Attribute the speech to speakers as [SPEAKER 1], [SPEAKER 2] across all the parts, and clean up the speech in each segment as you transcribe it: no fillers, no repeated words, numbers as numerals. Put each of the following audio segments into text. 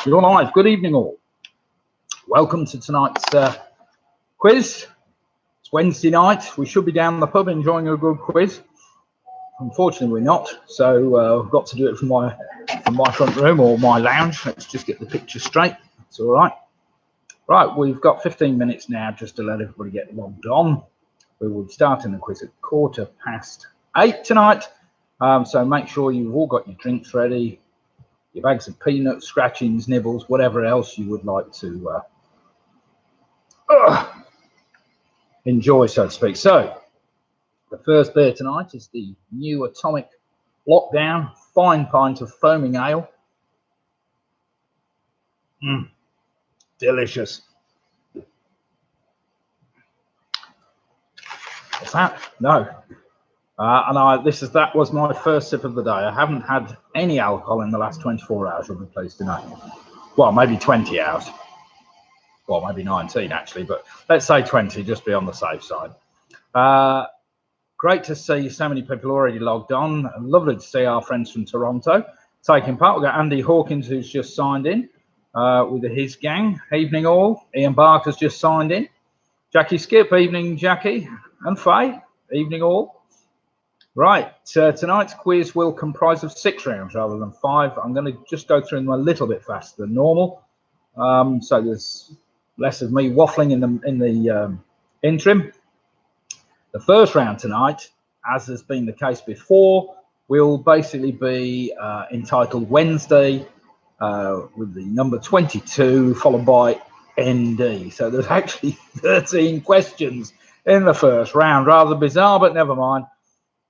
[SPEAKER 1] You're live. Good evening, all. Welcome to tonight's quiz. It's Wednesday night. We should be down the pub enjoying a good quiz. Unfortunately, we're not. So I've got to do it from my front room or my lounge. Let's just get the picture straight. It's all right. Right, we've got 15 minutes now just to let everybody get logged on. We will be starting the quiz at 8:15 tonight. So make sure you've all got your drinks ready, your bags of peanuts, scratchings, nibbles, whatever else you would like to enjoy, so to speak. So the first beer tonight is the new Atomic Lockdown fine pint of foaming ale. Delicious. What's that? No. That was my first sip of the day. I haven't had any alcohol in the last 24 hours, you'll be pleased to know. Well, maybe 20 hours. Well, maybe 19 actually, but let's say 20, just be on the safe side. Great to see so many people already logged on. Lovely to see our friends from Toronto taking part. We've got Andy Hawkins, who's just signed in with his gang. Evening all. Ian Barker's just signed in. Jackie Skip, evening Jackie. And Faye, evening all. Right, tonight's quiz will comprise of 6 rounds rather than 5. I'm going to just go through them a little bit faster than normal. So there's less of me waffling in the interim. The first round tonight, as has been the case before, will basically be entitled Wednesday with the number 22 followed by ND. So there's actually 13 questions in the first round. Rather bizarre, but never mind.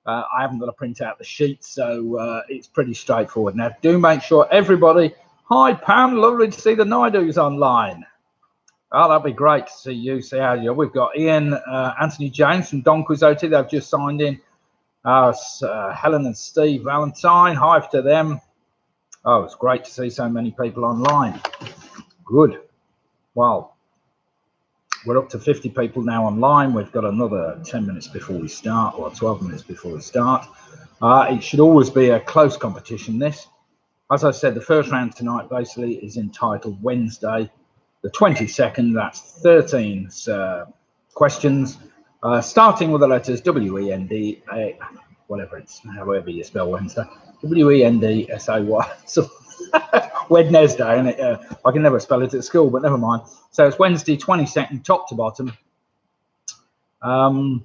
[SPEAKER 1] I haven't got to print out the sheet, so it's pretty straightforward. Now, do make sure everybody... Hi, Pam. Lovely to see the Naidus online. Oh, that'd be great to see you. See how you are. We've got Ian, Anthony James from Don Quixote. They've just signed in. Helen and Steve Valentine. Hi to them. Oh, it's great to see so many people online. Good. Well, we're up to 50 people now online. We've got another 10 minutes before we start, or 12 minutes before we start. It should always be a close competition, this. As I said, the first round tonight basically is entitled Wednesday, the 22nd. That's 13 questions, starting with the letters W-E-N-D-A, whatever it's, however you spell Wednesday, W-E-N-D-S-A-Y. So Wednesday, and I can never spell it at school, but never mind. So it's Wednesday, 22nd, top to bottom.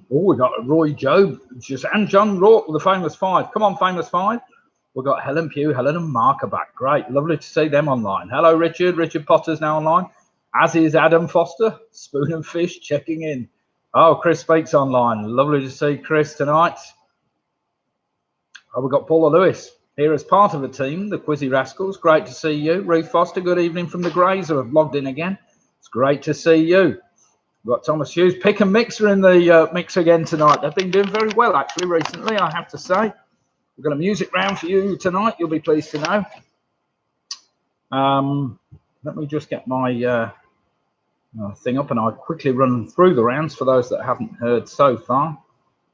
[SPEAKER 1] We got Roy Job and John Rourke with the famous 5. Come on, famous 5. We've got Helen Pugh, Helen and Mark are back. Great, lovely to see them online. Hello, Richard. Richard Potter's now online, as is Adam Foster. Spoon and Fish checking in. Oh, Chris Speaks online. Lovely to see Chris tonight. Oh, we've got Paula Lewis here as part of the team, the Quizzy Rascals. Great to see you. Ruth Foster, good evening from the Greys, who have logged in again. It's great to see you. We've got Thomas Hughes. Pick and Mix are in the mix again tonight. They've been doing very well, actually, recently, I have to say. We've got a music round for you tonight, you'll be pleased to know. Let me just get my thing up and I'll quickly run through the rounds for those that haven't heard so far.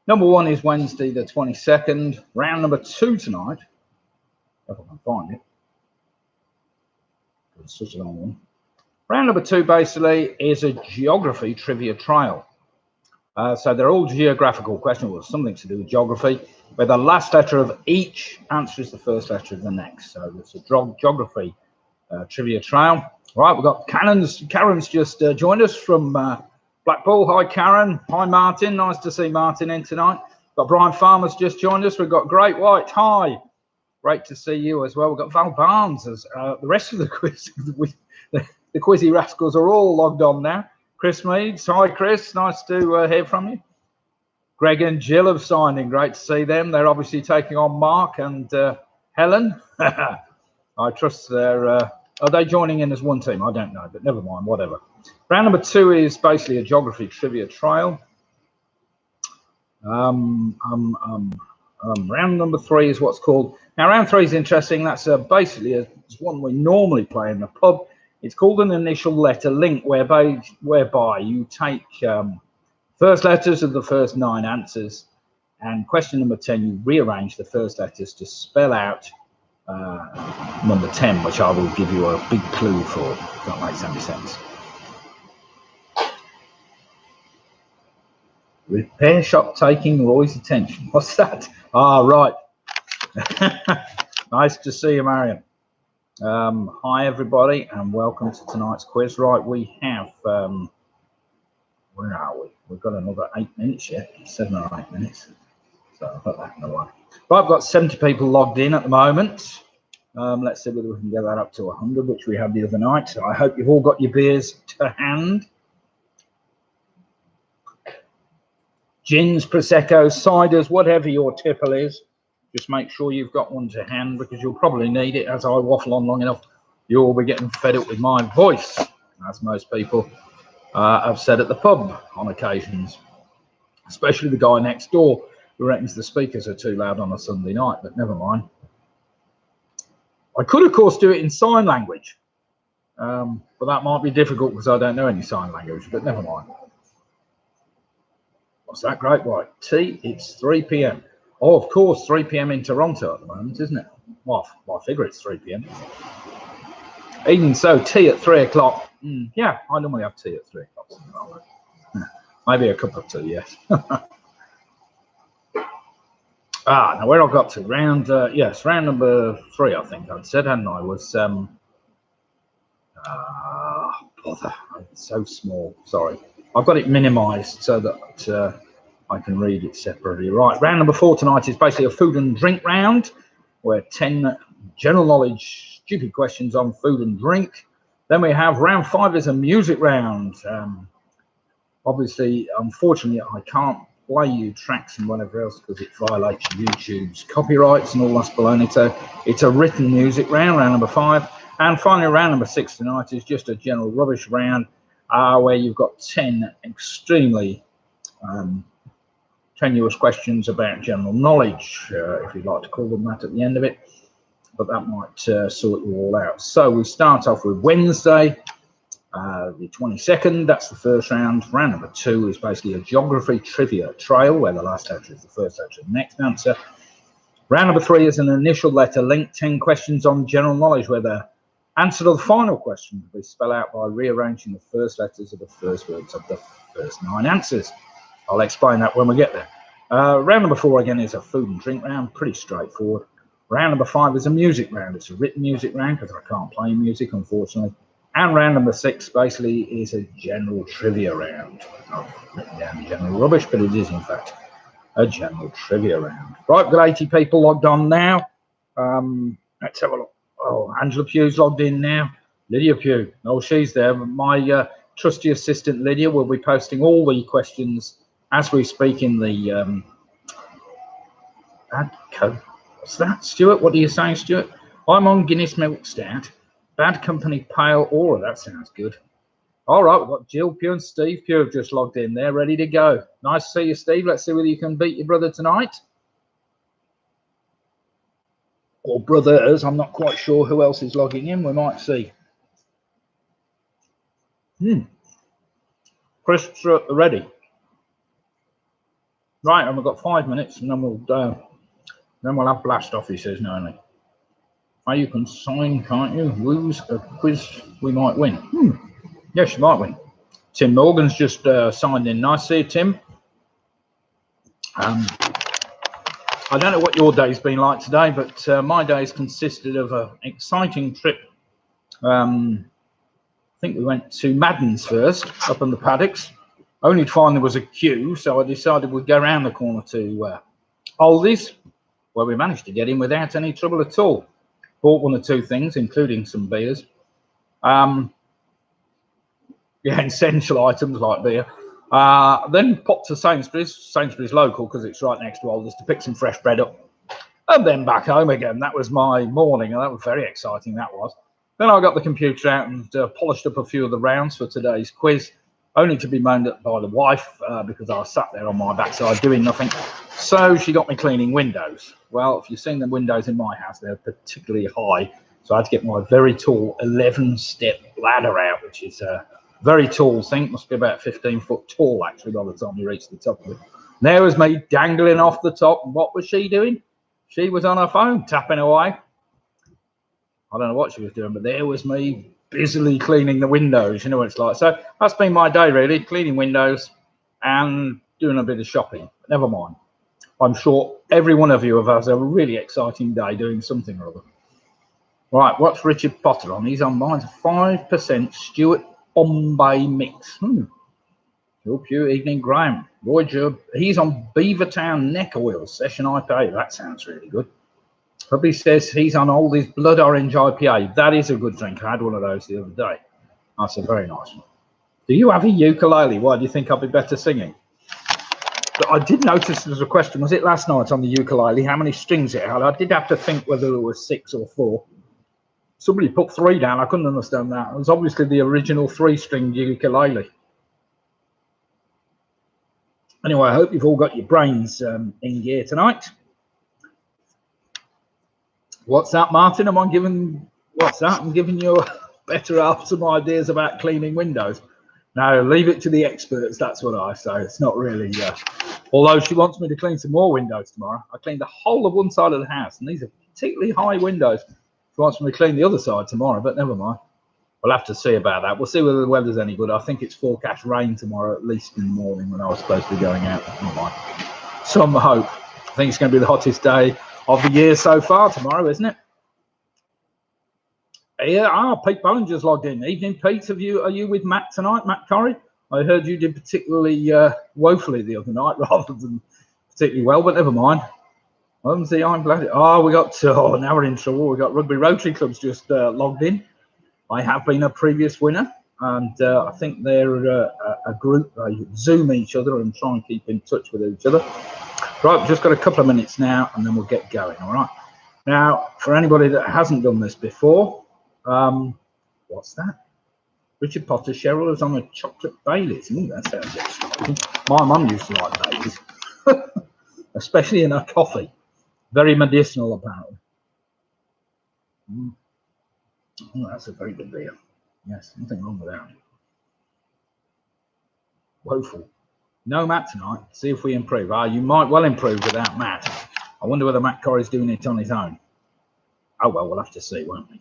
[SPEAKER 1] Number 1 is Wednesday the 22nd. Round number 2 tonight, if I can find it. It's such a long one. Round number 2 basically is a geography trivia trial. So they're all geographical questions, or something to do with geography, where the last letter of each answers the first letter of the next. So it's a geography trivia trial. Right, we've got Karen's just joined us from Blackpool. Hi, Karen. Hi, Martin. Nice to see Martin in tonight. Got Brian Farmer's just joined us. We've got Great White. Hi. Great to see you as well. We've got Val Barnes. As the rest of the quiz, the Quizzy Rascals are all logged on now. Chris Meads. Hi, Chris. Nice to hear from you. Greg and Jill have signed in. Great to see them. They're obviously taking on Mark and Helen. I trust they're... are they joining in as one team? I don't know, but never mind, whatever. Round number 2 is basically a geography trivia trial. Round number 3 is what's called... Now, round 3 is interesting. That's basically it's one we normally play in the pub. It's called an initial letter link, whereby you take first letters of the first 9 answers, and question number 10, you rearrange the first letters to spell out number 10, which I will give you a big clue for, if that makes any sense. Repair shop taking Roy's attention. What's that? Ah, right. Nice to see you, Marion. Hi, everybody, and welcome to tonight's quiz. Right, we have, where are we? We've got another 8 minutes yet, 7 or 8 minutes. So I'll put that in the way. Right, I've got 70 people logged in at the moment. Let's see whether we can get that up to 100, which we had the other night. So I hope you've all got your beers to hand. Gins, Prosecco, ciders, whatever your tipple is. Just make sure you've got one to hand because you'll probably need it. As I waffle on long enough, you'll be getting fed up with my voice, as most people have said at the pub on occasions, especially the guy next door who reckons the speakers are too loud on a Sunday night, but never mind. I could, of course, do it in sign language, but that might be difficult because I don't know any sign language, but never mind. What's that? Great white tea. It's 3 p.m. Oh, of course, 3 p.m. in Toronto at the moment, isn't it? Well, I figure it's 3 p.m. Even so, tea at 3 o'clock. Yeah, I normally have tea at 3 o'clock. Maybe a cup of tea, yes. Now where I got to, round number 3, I think I'd said, hadn't I, was, bother, it's so small, sorry. I've got it minimized so that I can read it separately. Right, round number 4 tonight is basically a food and drink round, where 10 general knowledge, stupid questions on food and drink. Then we have round 5 is a music round. Obviously, unfortunately, I can't play you tracks and whatever else because it violates YouTube's copyrights and all that baloney. So it's a written music round, round number 5. And finally, round number 6 tonight is just a general rubbish round where you've got 10 extremely tenuous questions about general knowledge, if you'd like to call them that at the end of it. But that might sort you all out. So we start off with Wednesday, the 22nd. That's the first round. Round number 2 is basically a geography trivia trail, where the last answer is the first answer, the next answer. Round number 3 is an initial letter link, 10 questions on general knowledge, where the answer to the final question will be spelled out by rearranging the first letters of the first words of the first 9 answers. I'll explain that when we get there. Round number 4 again is a food and drink round, pretty straightforward. Round number 5 is a music round. It's a written music round because I can't play music, unfortunately. And round number 6 basically is a general trivia round. I've written down general rubbish, but it is in fact a general trivia round. Right, we've got 80 people logged on now. Let's have a look. Oh, Angela Pugh's logged in now. Lydia Pugh. Oh, she's there. My trusty assistant Lydia will be posting all the questions as we speak in the ad code. What's that, Stuart? What are you saying, Stuart? I'm on Guinness Milk Stout. Bad Company Pale Aura. That sounds good. All right, we've got Jill Pugh and Steve Pugh have just logged in there, ready to go. Nice to see you, Steve. Let's see whether you can beat your brother tonight. Or brothers. I'm not quite sure who else is logging in. We might see. Chris, ready. Right, and we've got 5 minutes, and then we'll have blast off. He says, no. Oh, you can sign, can't you? Lose a quiz, we might win. Yes, you might win. Tim Morgan's just signed in. Nice to see you, Tim. I don't know what your day's been like today, but my day's consisted of an exciting trip. I think we went to Madden's first, up in the paddocks, only to find there was a queue, so I decided we'd go around the corner to Aldi's, where we managed to get in without any trouble at all. Bought 1 or 2 things, including some beers. Essential items like beer. Then popped to Sainsbury's local, because it's right next to Aldi's, to pick some fresh bread up. And then back home again. That was my morning, and that was very exciting, that was. Then I got the computer out and polished up a few of the rounds for today's quiz, only to be moaned at by the wife because I sat there on my backside doing nothing. So she got me cleaning windows. Well, if you've seen the windows in my house, they're particularly high. So I had to get my very tall 11-step ladder out, which is a very tall thing. Must be about 15 foot tall, actually, by the time you reach the top of it. And there was me dangling off the top. And what was she doing? She was on her phone, tapping away. I don't know what she was doing, but there was me busily cleaning the windows. You know what it's like. So that's been my day, really, cleaning windows and doing a bit of shopping. Never mind. I'm sure every one of you have had a really exciting day doing something or other. Right, what's Richard Potter on? He's on mine's 5% Stuart Bombay mix. Help you, evening, Graham. Roy, he's on Beavertown neck oil session IPA. That sounds really good. Hubby says he's on Oldie's blood orange IPA. That is a good drink. I had one of those the other day. That's a very nice one. Do you have a ukulele? Why do you think I'll be better singing? But I did notice there was a question. Was it last night on the ukulele? How many strings it had? I did have to think whether it was 6 or 4. Somebody put 3 down. I couldn't understand that. It was obviously the original 3-string ukulele. Anyway, I hope you've all got your brains in gear tonight. What's that, Martin? Am I giving? What's that? I'm giving you better half some ideas about cleaning windows. No, leave it to the experts. That's what I say. It's not really. Although she wants me to clean some more windows tomorrow. I cleaned the whole of one side of the house, and these are particularly high windows. She wants me to clean the other side tomorrow, but never mind. We'll have to see about that. We'll see whether the weather's any good. I think it's forecast rain tomorrow, at least in the morning when I was supposed to be going out. Never mind. Some hope. I think it's going to be the hottest day of the year so far tomorrow, isn't it? Yeah, Pete Bollinger's logged in. Evening, Pete. Are you with Matt tonight, Matt Corrie? I heard you did particularly woefully the other night, rather than particularly well, but never mind. I'm glad. Oh, we got. Now we're in trouble. We got Rugby Rotary Club's just logged in. I have been a previous winner, and I think they're a group. They Zoom each other and try and keep in touch with each other. Right, we've just got a couple of minutes now, and then we'll get going. All right. Now, for anybody that hasn't done this before, what's that? Richard Potter, Cheryl is on a chocolate Baileys. That sounds exciting. My mum used to like Baileys, especially in her coffee. Very medicinal, apparently. Oh, that's a very good beer. Yes, nothing wrong with that. Woeful. No Matt tonight. See if we improve. You might well improve without Matt. I wonder whether Matt Corrie's doing it on his own. Oh, well, we'll have to see, won't we?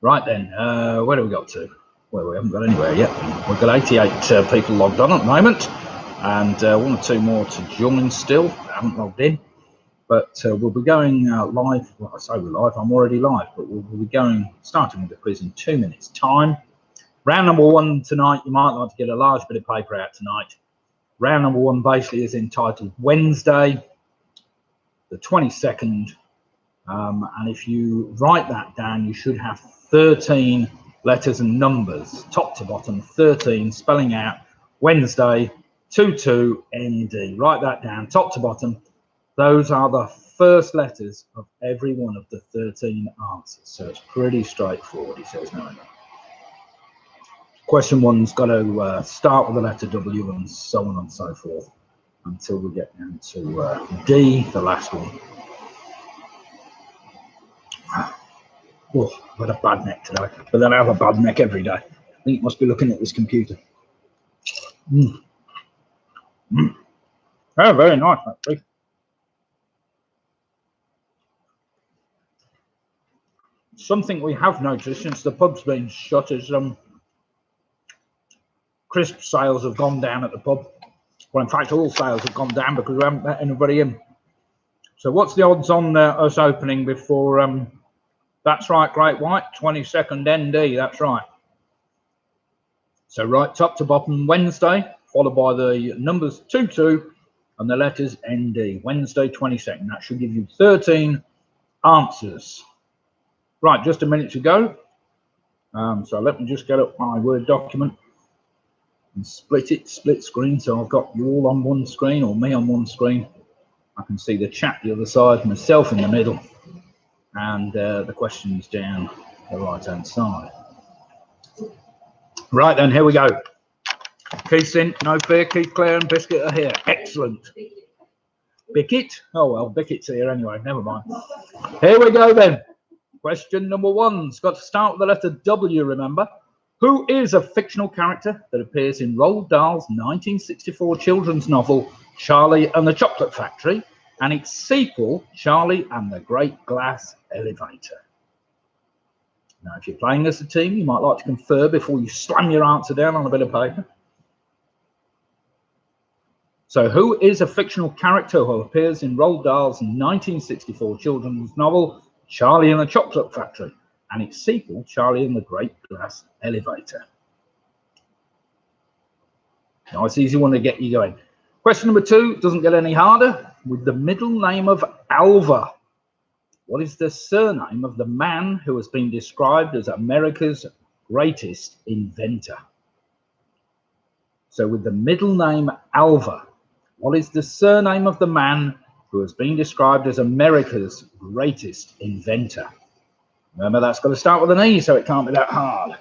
[SPEAKER 1] Right then, where do we got to? Well, we haven't got anywhere yet. We've got 88 people logged on at the moment, and 1 or 2 more to join still. They haven't logged in. But we'll be going live. Well, I say we're live. I'm already live, but we'll be going, starting with the quiz in 2 minutes' time. Round number 1 tonight, you might like to get a large bit of paper out tonight. Round number 1 basically is entitled Wednesday, the 22nd. And if you write that down, you should have 13 letters and numbers, top to bottom, 13, spelling out Wednesday, 22ND. Write that down, top to bottom. Those are the first letters of every one of the 13 answers. So it's pretty straightforward, he says. No. Question 1's got to start with the letter W and so on and so forth until we get down to D, the last one. Oh, I've had a bad neck today, but then I have a bad neck every day. I think it must be looking at this computer. Oh, very nice, actually. Something we have noticed since the pub's been shut is crisp sales have gone down at the pub. Well, in fact, all sales have gone down because we haven't let anybody in. So what's the odds on us opening before... that's right, Great White, 22nd ND, that's right. So right top to bottom, Wednesday, followed by the numbers 22 and the letters ND, Wednesday 22nd. That should give you 13 answers. Right, just a minute to go. So let me just get up my Word document and split screen. So I've got you all on one screen or me on one screen. I can see the chat the other side, myself in the middle, and the questions down the right-hand side. Right then, here we go. Keith's in, no fear. Keith, Claire and Biscuit are here. Excellent. Bickett? Oh, well, Bickett's here anyway. Never mind. Here we go then. Question number 1's got to start with the letter W, remember. Who is a fictional character that appears in Roald Dahl's 1964 children's novel, Charlie and the Chocolate Factory, and its sequel, Charlie and the Great Glass Elevator. Now, if you're playing as a team, you might like to confer before you slam your answer down on a bit of paper. So, who is a fictional character who appears in Roald Dahl's 1964 children's novel, Charlie and the Chocolate Factory, and its sequel, Charlie and the Great Glass Elevator? Nice, easy one to get you going. Question number 2 doesn't get any harder. With the middle name of Alva, what is the surname of the man who has been described as America's greatest inventor? So with the middle name Alva, what is the surname of the man who has been described as America's greatest inventor? Remember, that's got to start with an E, so it can't be that hard.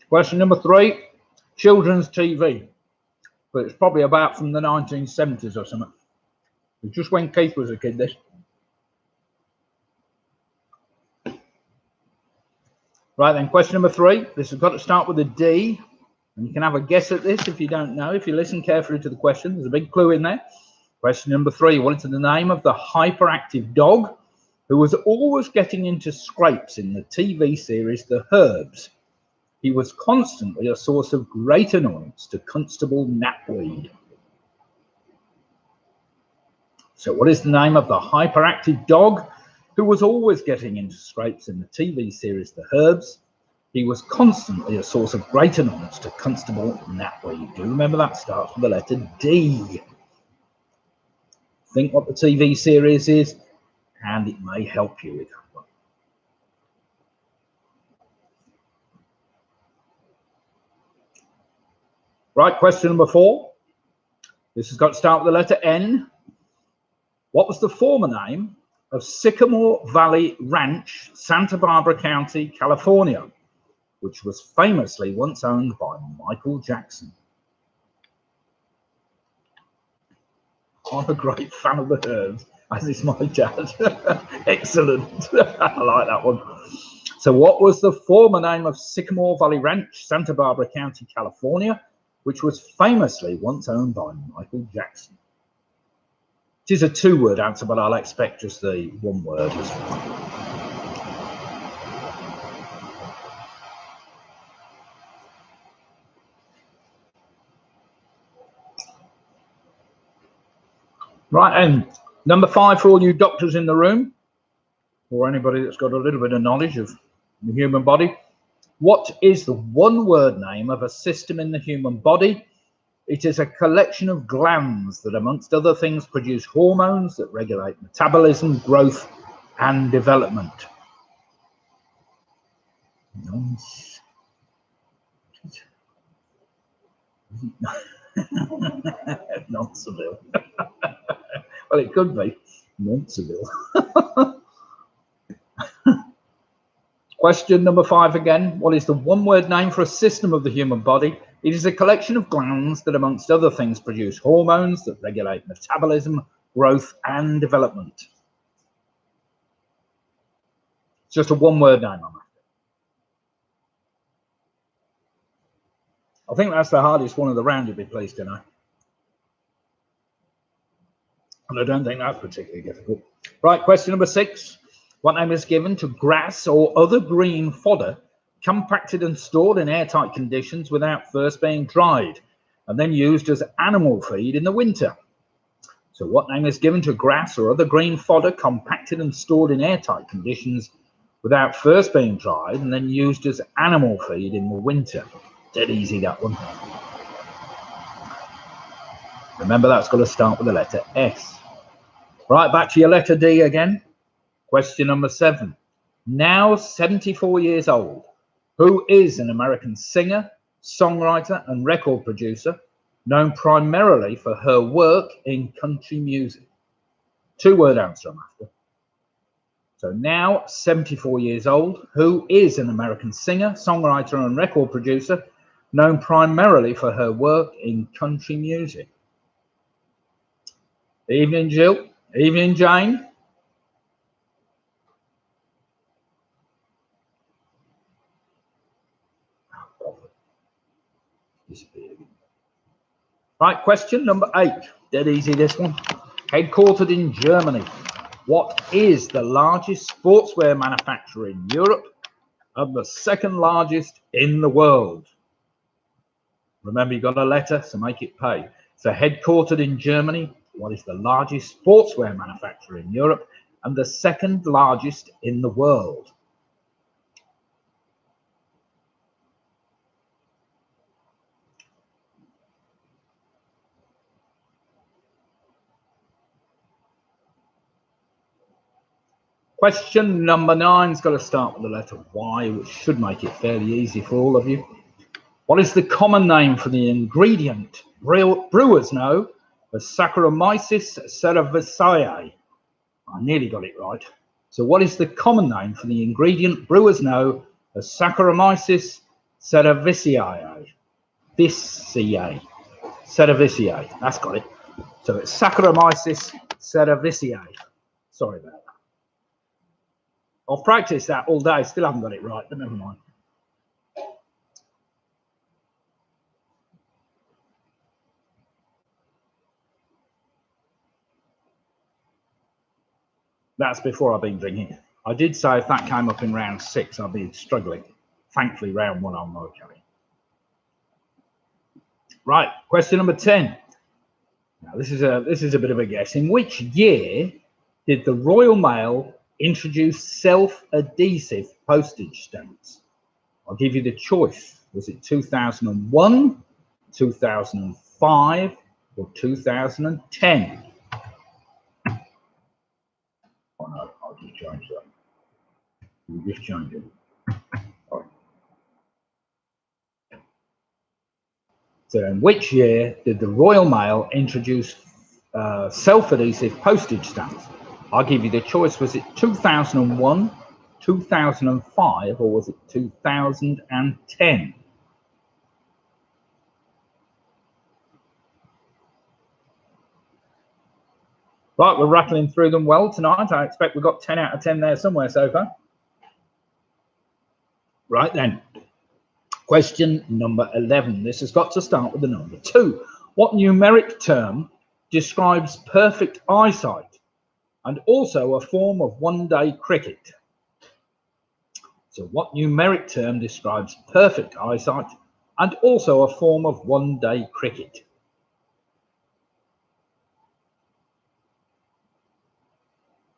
[SPEAKER 1] Question number 3, children's TV, but it's probably about from the 1970s or something. It's just when Keith was a kid, this. Right then, question number 3. This has got to start with a D, and you can have a guess at this if you don't know. If you listen carefully to the question, there's a big clue in there. Question number 3. What is the name of the hyperactive dog who was always getting into scrapes in the TV series The Herbs? He was constantly a source of great annoyance to Constable Knapweed. So what is the name of the hyperactive dog who was always getting into scrapes in the TV series The Herbs? He was constantly a source of great annoyance to Constable Knapweed. Do you remember that starts with the letter D? Think what the TV series is, and it may help you with that one. Right, question number 4. This has got to start with the letter N. What was the former name of Sycamore Valley Ranch, Santa Barbara County, California, which was famously once owned by Michael Jackson? I'm a great fan of the Herbs, as is my dad. Excellent. I like that one. So what was the former name of Sycamore Valley Ranch, Santa Barbara County, California, which was famously once owned by Michael Jackson? It is a 2-word answer, but I'll expect just the 1 word as well. Right, and number 5 for all you doctors in the room, or anybody that's got a little bit of knowledge of the human body. What is the 1-word name of a system in the human body? It is a collection of glands that, amongst other things, produce hormones that regulate metabolism, growth, and development. Nonseville. Well, it could be Nonseville. Question number 5 again. What is the 1-word name for a system of the human body? It is a collection of glands that, amongst other things, produce hormones that regulate metabolism, growth, and development. It's just a 1-word name on that. I think that's the hardest one of the round, you'd be pleased to know. And I don't think that's particularly difficult. Right, question number 6. What name is given to grass or other green fodder compacted and stored in airtight conditions without first being dried and then used as animal feed in the winter? So what name is given to grass or other green fodder compacted and stored in airtight conditions without first being dried and then used as animal feed in the winter? Dead easy, that one. Remember, that's got to start with the letter S. Right, back to your letter D again. Question number 7. Now 74 years old, who is an American singer, songwriter, and record producer, known primarily for her work in country music? 2-word answer I'm after. So now 74 years old, who is an American singer, songwriter, and record producer, known primarily for her work in country music? Evening, Jill. Evening, Jane. Disappeared. Right, question number 8. Dead easy, this one. Headquartered in Germany, what is the largest sportswear manufacturer in Europe and the second largest in the world? Remember, you got a letter, so make it pay. So headquartered in Germany, what is the largest sportswear manufacturer in Europe and the second largest in the world? Question number 9's got to start with the letter Y, which should make it fairly easy for all of you. What is the common name for the ingredient brewers know as Saccharomyces cerevisiae? I nearly got it right. So what is the common name for the ingredient brewers know as Saccharomyces cerevisiae? Cerevisiae. That's got it. So it's Saccharomyces cerevisiae. Sorry about that. I've practiced that all day, still haven't got it right, but never mind. That's before I've been drinking. I did say if that came up in round 6, I'd be struggling. Thankfully, round 1, I'm okay. Right, question number 10. Now, this is a bit of a guess. In which year did the Royal Mail introduce self-adhesive postage stamps? I'll give you the choice. Was it 2001, 2005, or 2010? Oh no, I'll just change that. You just change it. Right. So in which year did the Royal Mail introduce self-adhesive postage stamps? I'll give you the choice. Was it 2001, 2005, or was it 2010? Right, we're rattling through them well tonight. I expect we've got 10 out of 10 there somewhere so far. Right then. Question number 11. This has got to start with the number 2. What numeric term describes perfect eyesight and also a form of one-day cricket? So what numeric term describes perfect eyesight and also a form of one-day cricket?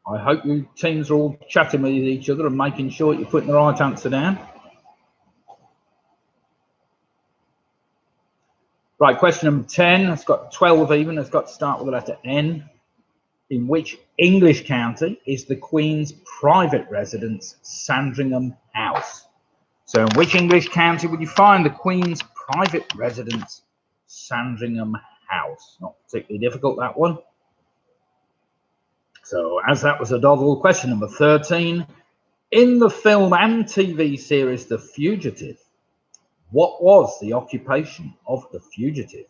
[SPEAKER 1] I hope you teams are all chatting with each other and making sure you're putting the right answer down. Right, question number 10. It's got 12 even. It's got to start with the letter N. In which English county is the Queen's private residence, Sandringham House? So in which English county would you find the Queen's private residence, Sandringham House? Not particularly difficult, that one. So as that was a doddle, question number 13. In the film and TV series The Fugitive, what was the occupation of the fugitive?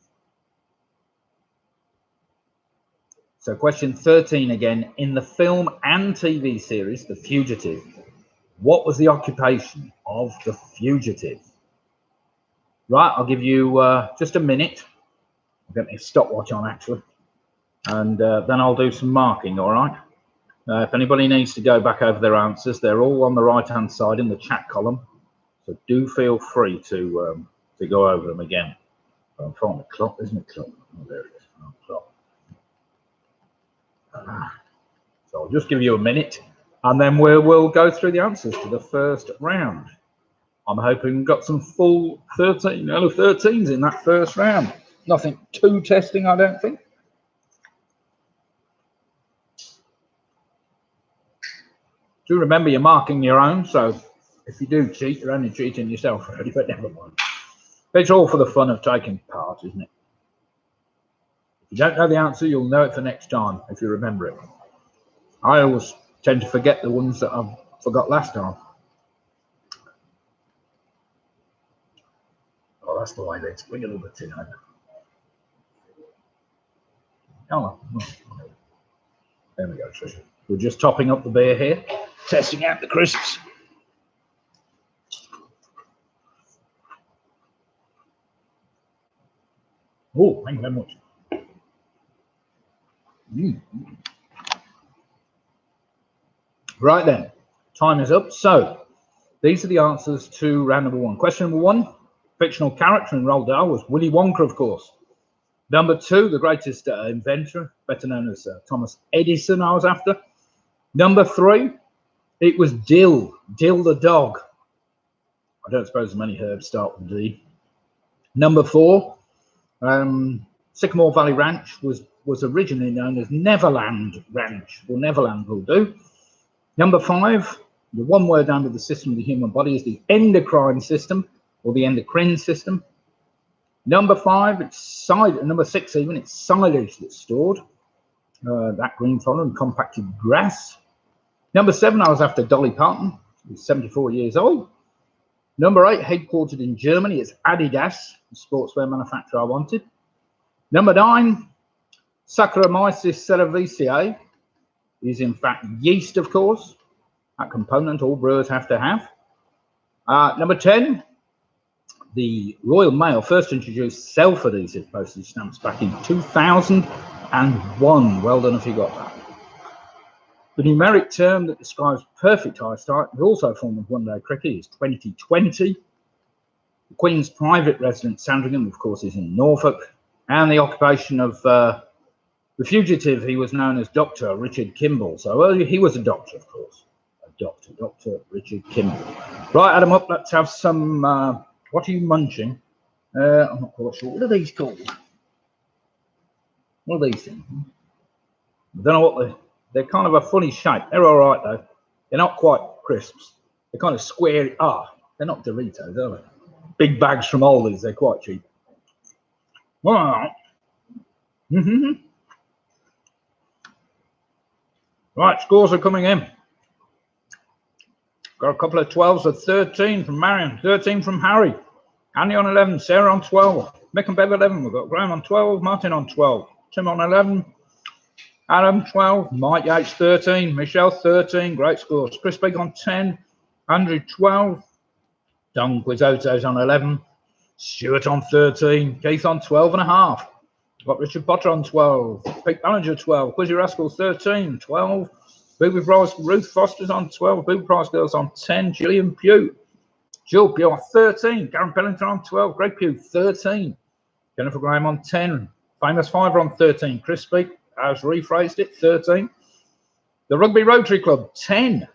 [SPEAKER 1] So question 13 again. In the film and TV series The Fugitive, what was the occupation of the fugitive? Right, I'll give you just a minute. I'll get my stopwatch on actually. And then I'll do some marking, all right? If anybody needs to go back over their answers, they're all on the right-hand side in the chat column. So do feel free to go over them again. I'll find the clock, isn't it? Clock. Oh, there it is. Oh, clock. So I'll just give you a minute, and then we'll go through the answers to the first round. I'm hoping we've got some full 13, out of 13s in that first round. Nothing too testing, I don't think. Do remember you're marking your own, so if you do cheat, you're only cheating yourself, really, but never mind. It's all for the fun of taking part, isn't it? If you don't know the answer, you'll know it for next time, if you remember it. I always tend to forget the ones that I forgot last time. Oh, that's the way they bring a little bit in over. Oh, there we go, Tricia. We're just topping up the beer here, testing out the crisps. Oh, thank you very much. Right then, time is up. So these are the answers to round number one. Question number one, fictional character in Roald Dahl was Willy Wonka, of course. Number two, the greatest inventor, better known as Thomas Edison, I was after. Number three, it was Dill the dog. I don't suppose many herbs start with D. Number four, Sycamore Valley Ranch was originally known as Neverland Ranch, or Neverland will do. Number five, the one word under the system of the human body is the endocrine system, or the endocrine system. Number five, number six even, it's silage that's stored, that green fodder and compacted grass. Number seven, I was after Dolly Parton, who's 74 years old. Number eight, headquartered in Germany, it's Adidas, the sportswear manufacturer I wanted. Number nine, Saccharomyces cerevisiae is in fact yeast, of course, that component all brewers have to have. Number 10, the Royal Mail first introduced self-adhesive postage stamps back in 2001. Well done if you got that. The numeric term that describes perfect eyesight is also a form of one-day cricket is 2020. The Queen's private residence, Sandringham, of course, is in Norfolk. And the occupation of the fugitive, he was known as Dr. Richard Kimball. So earlier he was a doctor, of course. Dr. Richard Kimball. Right, Adam, up. Let's have some. What are you munching? I'm not quite sure. What are these called? What are these things? I don't know what they're kind of a funny shape. They're all right though. They're not quite crisps. They're kind of square. They're not Doritos, are they? Big bags from Aldi's. They're quite cheap. All right. Right, scores are coming in. Got a couple of 12s of 13 from Marion, 13 from Harry, Andy on 11, Sarah on 12, Mick and Bev 11. We've got Graham on 12, Martin on 12, Tim on 11, Adam 12, Mike Yates 13, Michelle 13. Great scores. Chris Big on 10, Andrew 12, Don Quizzoto's on 11, Stuart on 13, Keith on 12 and a half. Got Richard Potter on 12, Pete Ballinger 12, Quizzy Rascals 13, 12. Booby Price, Ruth Foster's on 12, Booby Price Girls on 10, Gillian Pugh, Jill Pugh on 13, Karen Pellington on 12, Greg Pugh 13, Jennifer Graham on 10, Famous Fiver on 13, Chris Speak has rephrased it, 13. The Rugby Rotary Club 10.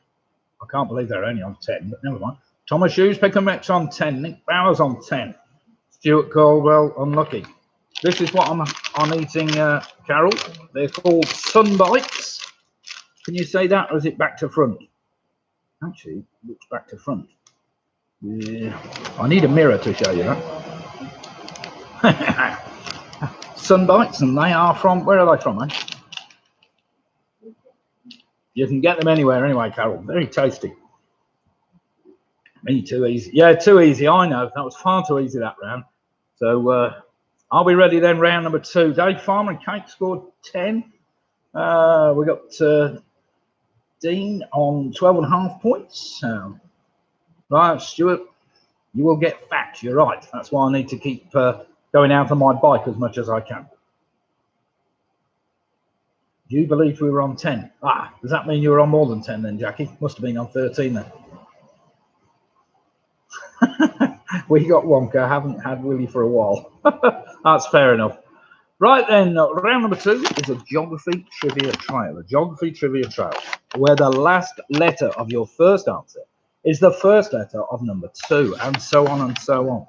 [SPEAKER 1] I can't believe they're only on 10, but never mind. Thomas Hughes, Peckham Mix on 10, Nick Bowers on 10, Stuart Caldwell unlucky. This is what I'm eating, Carol. They're called Sunbites. Can you say that, or is it back to front? Actually, it looks back to front. Yeah, I need a mirror to show you that. Sunbites, and they are from, where are they from, eh? You can get them anywhere anyway, Carol. Very tasty. Me too easy. Yeah, too easy, I know. That was far too easy that round. So I'll be ready then, round number 2. Dave Farmer and Kate scored 10. We got Dean on 12.5 points. Right, Stuart, you will get fat. You're right. That's why I need to keep going out on my bike as much as I can. Do you believe we were on 10? Does that mean you were on more than 10 then, Jackie? Must have been on 13 then. We got Wonka. Haven't had Willy for a while. That's fair enough. Right then, round number 2 is a geography trivia trail. A geography trivia trail, where the last letter of your first answer is the first letter of number 2, and so on and so on.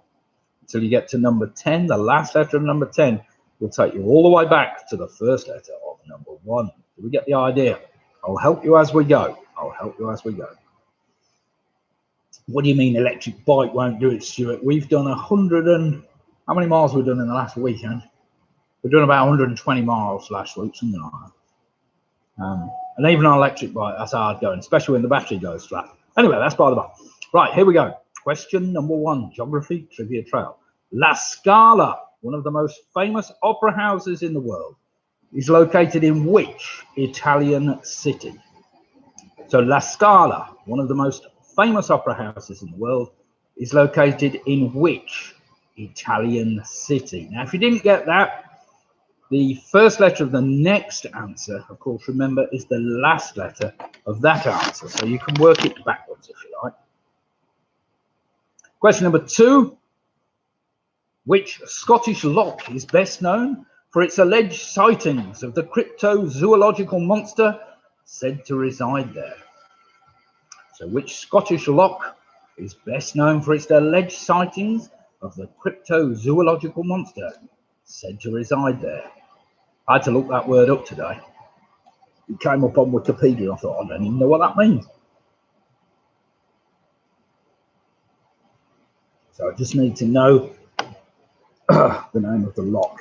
[SPEAKER 1] Until you get to number 10, the last letter of number 10 will take you all the way back to the first letter of number 1. Do we get the idea? I'll help you as we go. I'll help you as we go. What do you mean electric bike won't do it, Stuart? We've done 100 and... How many miles have we done in the last weekend? We've done about 120 miles last week, something like that. And even on an electric bike, that's hard going, especially when the battery goes flat. Anyway, that's by the by. Right, here we go. Question number 1, geography trivia trail. La Scala, one of the most famous opera houses in the world, is located in which Italian city? So La Scala, one of the most famous opera houses in the world, is located in which Italian city. Now, if you didn't get that, the first letter of the next answer, of course, remember, is the last letter of that answer. So you can work it backwards if you like. Question number 2. Which Scottish loch is best known for its alleged sightings of the cryptozoological monster said to reside there? So which Scottish loch is best known for its alleged sightings of the cryptozoological monster said to reside there? I had to look that word up today. It came up on Wikipedia. I thought, I don't even know what that means. So I just need to know the name of the loch.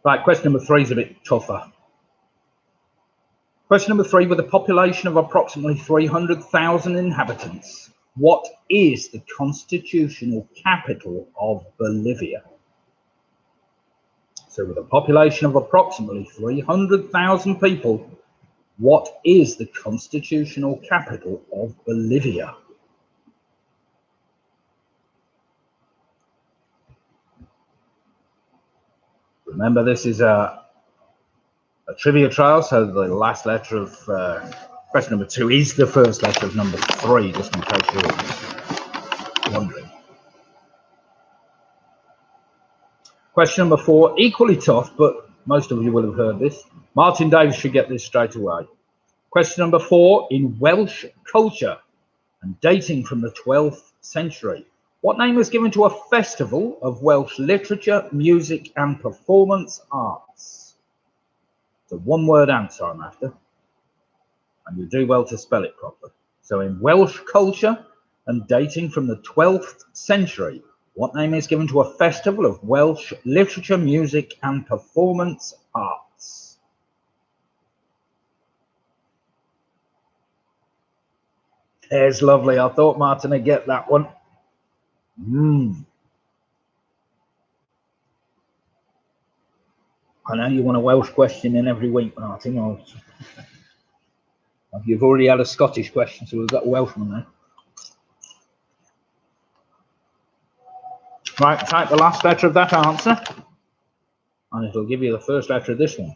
[SPEAKER 1] Right, question number 3 is a bit tougher. Question number 3, with a population of approximately 300,000 inhabitants, what is the constitutional capital of Bolivia? So with a population of approximately 300,000 people, what is the constitutional capital of Bolivia? Remember, this is a trivia trial, so the last letter of question number 2 is the first letter of number 3, just in case you're wondering. Question number 4, equally tough, but most of you will have heard this. Martin Davis should get this straight away. Question number 4, in Welsh culture and dating from the 12th century, what name was given to a festival of Welsh literature, music and performance arts? It's a one-word answer I'm after, and you do well to spell it properly. So in Welsh culture and dating from the 12th century, what name is given to a festival of Welsh literature, music and performance arts? There's lovely. I thought Martin would get that one. I know you want a Welsh question in every week, Martin. You've already had a Scottish question, so we've got a Welsh one there. Right, type the last letter of that answer, and it'll give you the first letter of this one.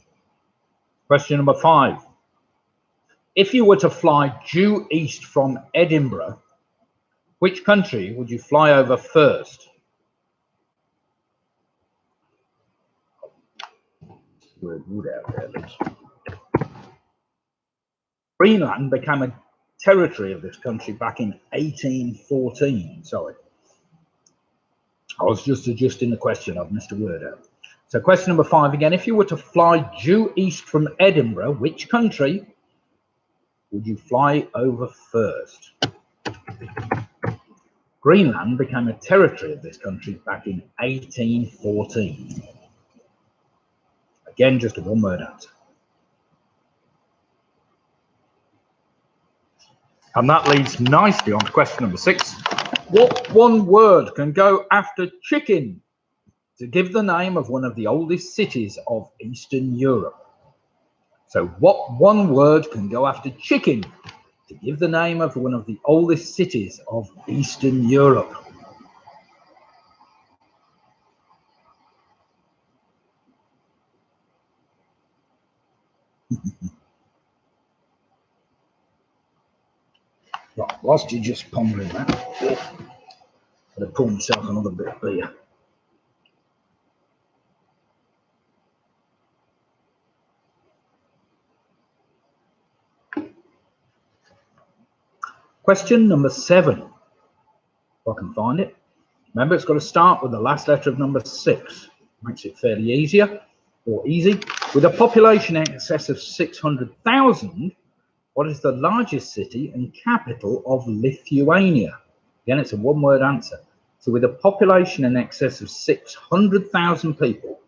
[SPEAKER 1] Question number 5. If you were to fly due east from Edinburgh, which country would you fly over first? We're good out there, Greenland became a territory of this country back in 1814. Sorry. I was just adjusting the question. I've missed a word out. So question number 5 again. If you were to fly due east from Edinburgh, which country would you fly over first? Greenland became a territory of this country back in 1814. Again, just a one-word answer. And that leads nicely on to question number 6. What one word can go after chicken to give the name of one of the oldest cities of Eastern Europe? So what one word can go after chicken to give the name of one of the oldest cities of Eastern Europe? Right, whilst you're just pondering that, I'm going to pour myself another bit of beer. Question number 7, if I can find it. Remember, it's got to start with the last letter of number 6. Makes it fairly easier or easy. With a population in excess of 600,000, what is the largest city and capital of Lithuania? Again, it's a one-word answer. So with a population in excess of 600,000 people,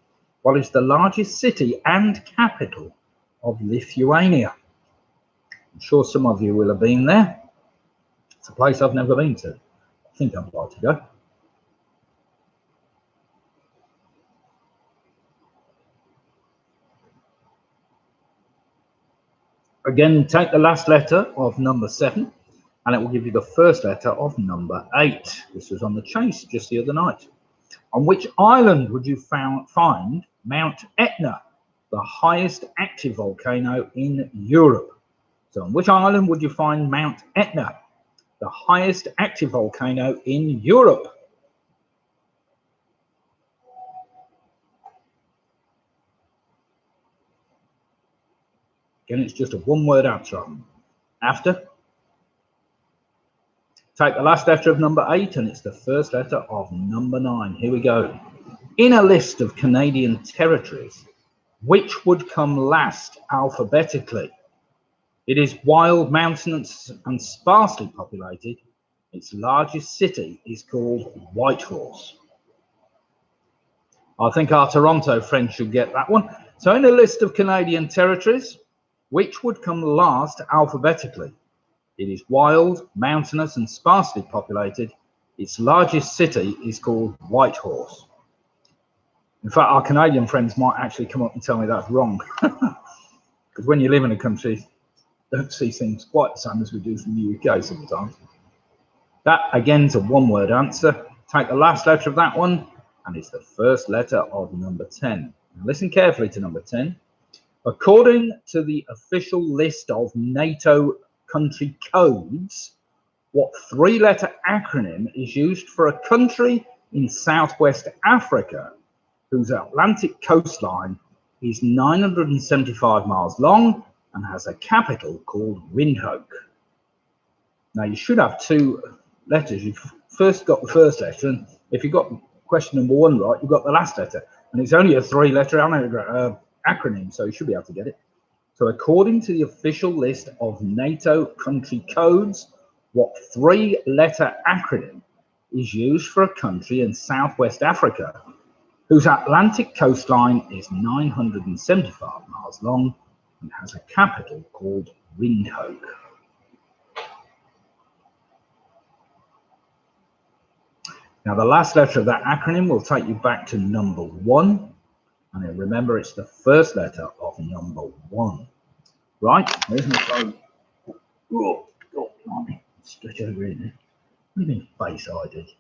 [SPEAKER 1] what is the largest city and capital of Lithuania? I'm sure some of you will have been there. It's a place I've never been to. I think I'd like to go. Again, take the last letter of number 7, and it will give you the first letter of number 8. This was on the chase just the other night. On which island would you find Mount Etna, the highest active volcano in Europe? So on which island would you find Mount Etna, the highest active volcano in Europe? Again, it's just a one-word answer. After, take the last letter of number 8, and it's the first letter of number 9. Here we go. In a list of Canadian territories, which would come last alphabetically? It is wild, mountainous, and sparsely populated. Its largest city is called Whitehorse. I think our Toronto friends should get that one. So in a list of Canadian territories, which would come last alphabetically? It is wild, mountainous, and sparsely populated. Its largest city is called Whitehorse. In fact, our Canadian friends might actually come up and tell me that's wrong. Because when you live in a country, you don't see things quite the same as we do from the UK sometimes. That, again, is a one-word answer. Take the last letter of that one, and it's the first letter of number 10. Now listen carefully to number 10. According to the official list of NATO country codes, what 3-letter acronym is used for a country in Southwest Africa whose Atlantic coastline is 975 miles long and has a capital called Windhoek? Now you should have 2 letters. You've first got the first letter, and if you got question number 1 right, you've got the last letter, and it's only a 3-letter acronym, so you should be able to get it. So according to the official list of NATO country codes, what 3-letter acronym is used for a country in Southwest Africa whose Atlantic coastline is 975 miles long and has a capital called Windhoek? Now, the last letter of that acronym will take you back to number 1. And remember, it's the first letter of number 1. Right, there's my phone. Oh, stretch over in there. What do you mean, Face ID?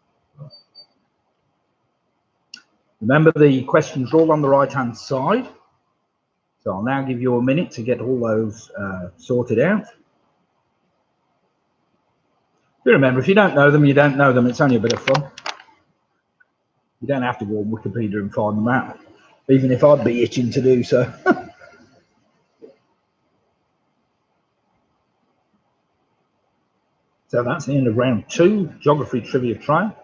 [SPEAKER 1] Remember, the questions are all on the right-hand side. So I'll now give you a minute to get all those sorted out. Remember, if you don't know them, you don't know them. It's only a bit of fun. You don't have to go on Wikipedia and find them out, even if I'd be itching to do so. So that's the end of round 2, Geography Trivia Trial.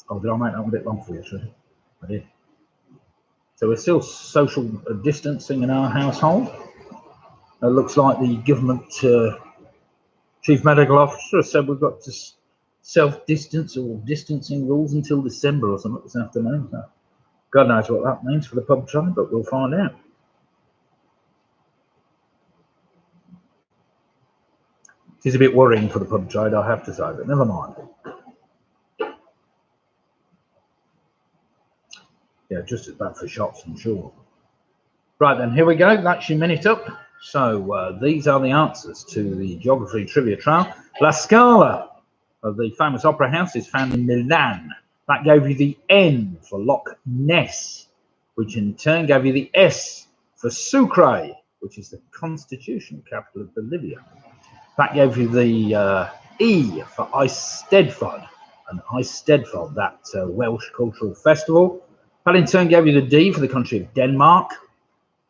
[SPEAKER 1] Oh, did I make that a bit long for you, actually? I did. So we're still social distancing in our household. It looks like the government chief medical officer said we've got to self-distance or distancing rules until December or something this afternoon. So God knows what that means for the pub trade, but we'll find out. It is a bit worrying for the pub trade, I have to say, but never mind. Yeah, just as bad for shops, I'm sure. Right then, here we go. That's your minute up. So these are the answers to the Geography Trivia Trial. La Scala of the famous opera house is found in Milan. That gave you the N for Loch Ness, which in turn gave you the S for Sucre, which is the constitutional capital of Bolivia. That gave you the E for Eisteddfod, and Eisteddfod, that Welsh cultural festival. That in turn gave you the D for the country of Denmark,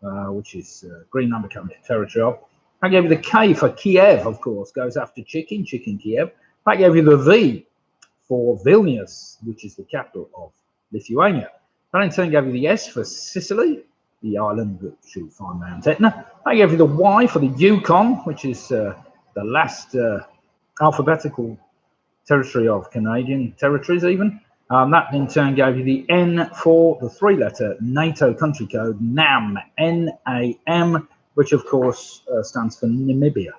[SPEAKER 1] which is Greenland becoming a territory of. That gave you the K for Kiev, of course, goes after chicken Kiev. That gave you the V for Vilnius, which is the capital of Lithuania. That in turn gave you the S for Sicily, the island that you'll find Mount Etna. That gave you the Y for the Yukon, which is the last alphabetical territory of Canadian territories even. That in turn gave you the N for the 3-letter NATO country code, NAM, N-A-M, which of course stands for Namibia.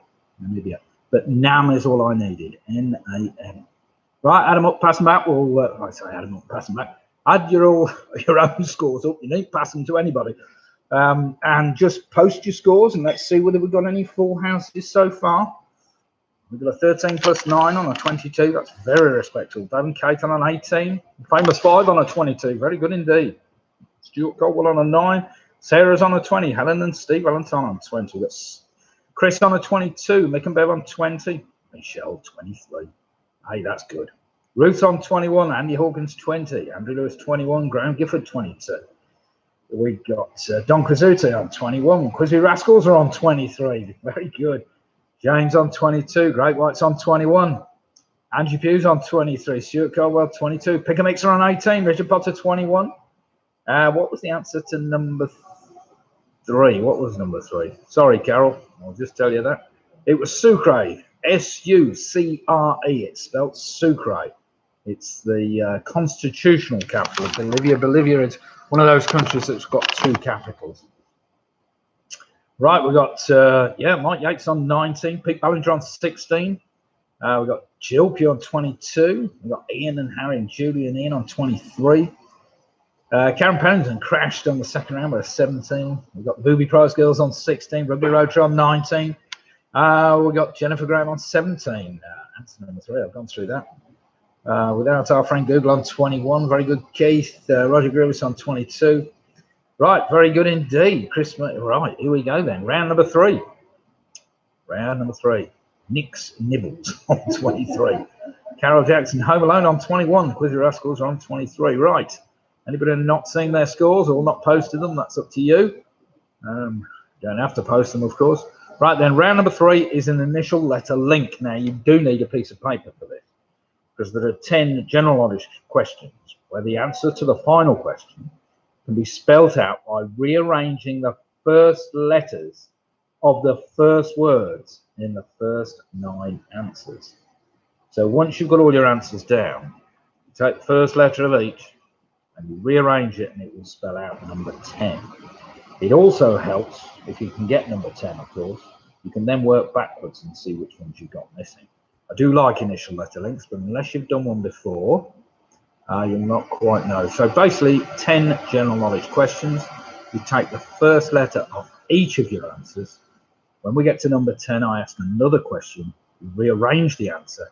[SPEAKER 1] But NAM is all I needed, N-A-M. Right, add them up, pass them back. Well, I say add them up, pass them back. add your own scores up. You need pass them to anybody. And just post your scores and let's see whether we've got any full houses so far. We've got a 13 plus 9 on a 22. That's very respectable. Dave and Kate on an 18. Famous 5 on a 22. Very good indeed. Stuart Caldwell on a 9. Sarah's on a 20. Helen and Steve Valentine on 20. That's Chris on a 22. Mick and Bev on 20. Michelle 23. Hey, that's good. Ruth on 21. Andy Hawkins 20. Andrew Lewis 21. Graham Gifford 22. We've got Don Crizzuti on 21. Quizzy Rascals are on 23. Very good. James on 22. Great White's on 21. Angie Hughes on 23. Stuart Caldwell 22. Pick a Mixer on 18. Richard Potter 21. What was the answer to number 3? What was number 3? Sorry, Carol. I'll just tell you that. It was Sucre. S-U-C-R-E. It's spelled Sucre. It's the constitutional capital of Bolivia. Bolivia is one of those countries that's got 2 capitals. Right, we've got, Mike Yates on 19. Pete Ballinger on 16. We've got Jill Pugh on 22. We've got Ian and Harry and Julie and Ian on 23. Karen Pennington crashed on the second round with 17. We've got Booby Prize Girls on 16. Rugby Rotor on 19. We've got Jennifer Graham on 17. Answer number 3. I've gone through that. Without our friend Google on 21. Very good, Keith. Roger Grievous on 22. Right, very good indeed. Chris, right, here we go then. Round number 3. Round number 3. Nick's Nibbles on 23. Carol Jackson, Home Alone on 21. Quizzy Rascals are on 23. Right. Anybody not seeing their scores or not posted them, that's up to you. Don't have to post them, of course. Right then, round number 3 is an initial letter link. Now, you do need a piece of paper for this because there are 10 general knowledge questions where the answer to the final question can be spelt out by rearranging the first letters of the first words in the first 9 answers. So once you've got all your answers down, you take the first letter of each and you rearrange it and it will spell out number 10. It also helps if you can get number 10, of course. You can then work backwards and see which ones you got missing. I do like initial letter links, but unless you've done one before, you'll not quite know. So basically 10 general knowledge questions. You take the first letter of each of your answers. When we get to number 10, I ask another question. You rearrange the answer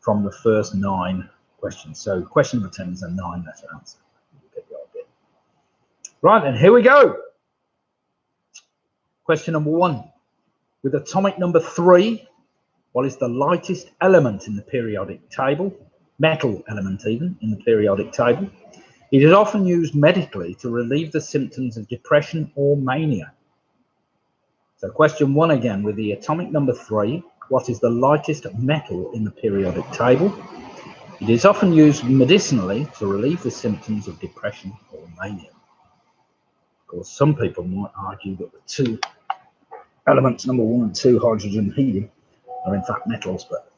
[SPEAKER 1] from the first 9 questions. So question number 10 is a 9-letter answer. You get the idea. Right, then here we go. Question number 1. With atomic number 3, what is the lightest element in the periodic table? Metal element even in the periodic table. It is often used medically to relieve the symptoms of depression or mania. So question 1 again, with the atomic number 3, what is the lightest metal in the periodic table? It is often used medicinally to relieve the symptoms of depression or mania. Of course, some people might argue that the 2 elements, number 1 and 2, hydrogen and helium, are in fact metals, but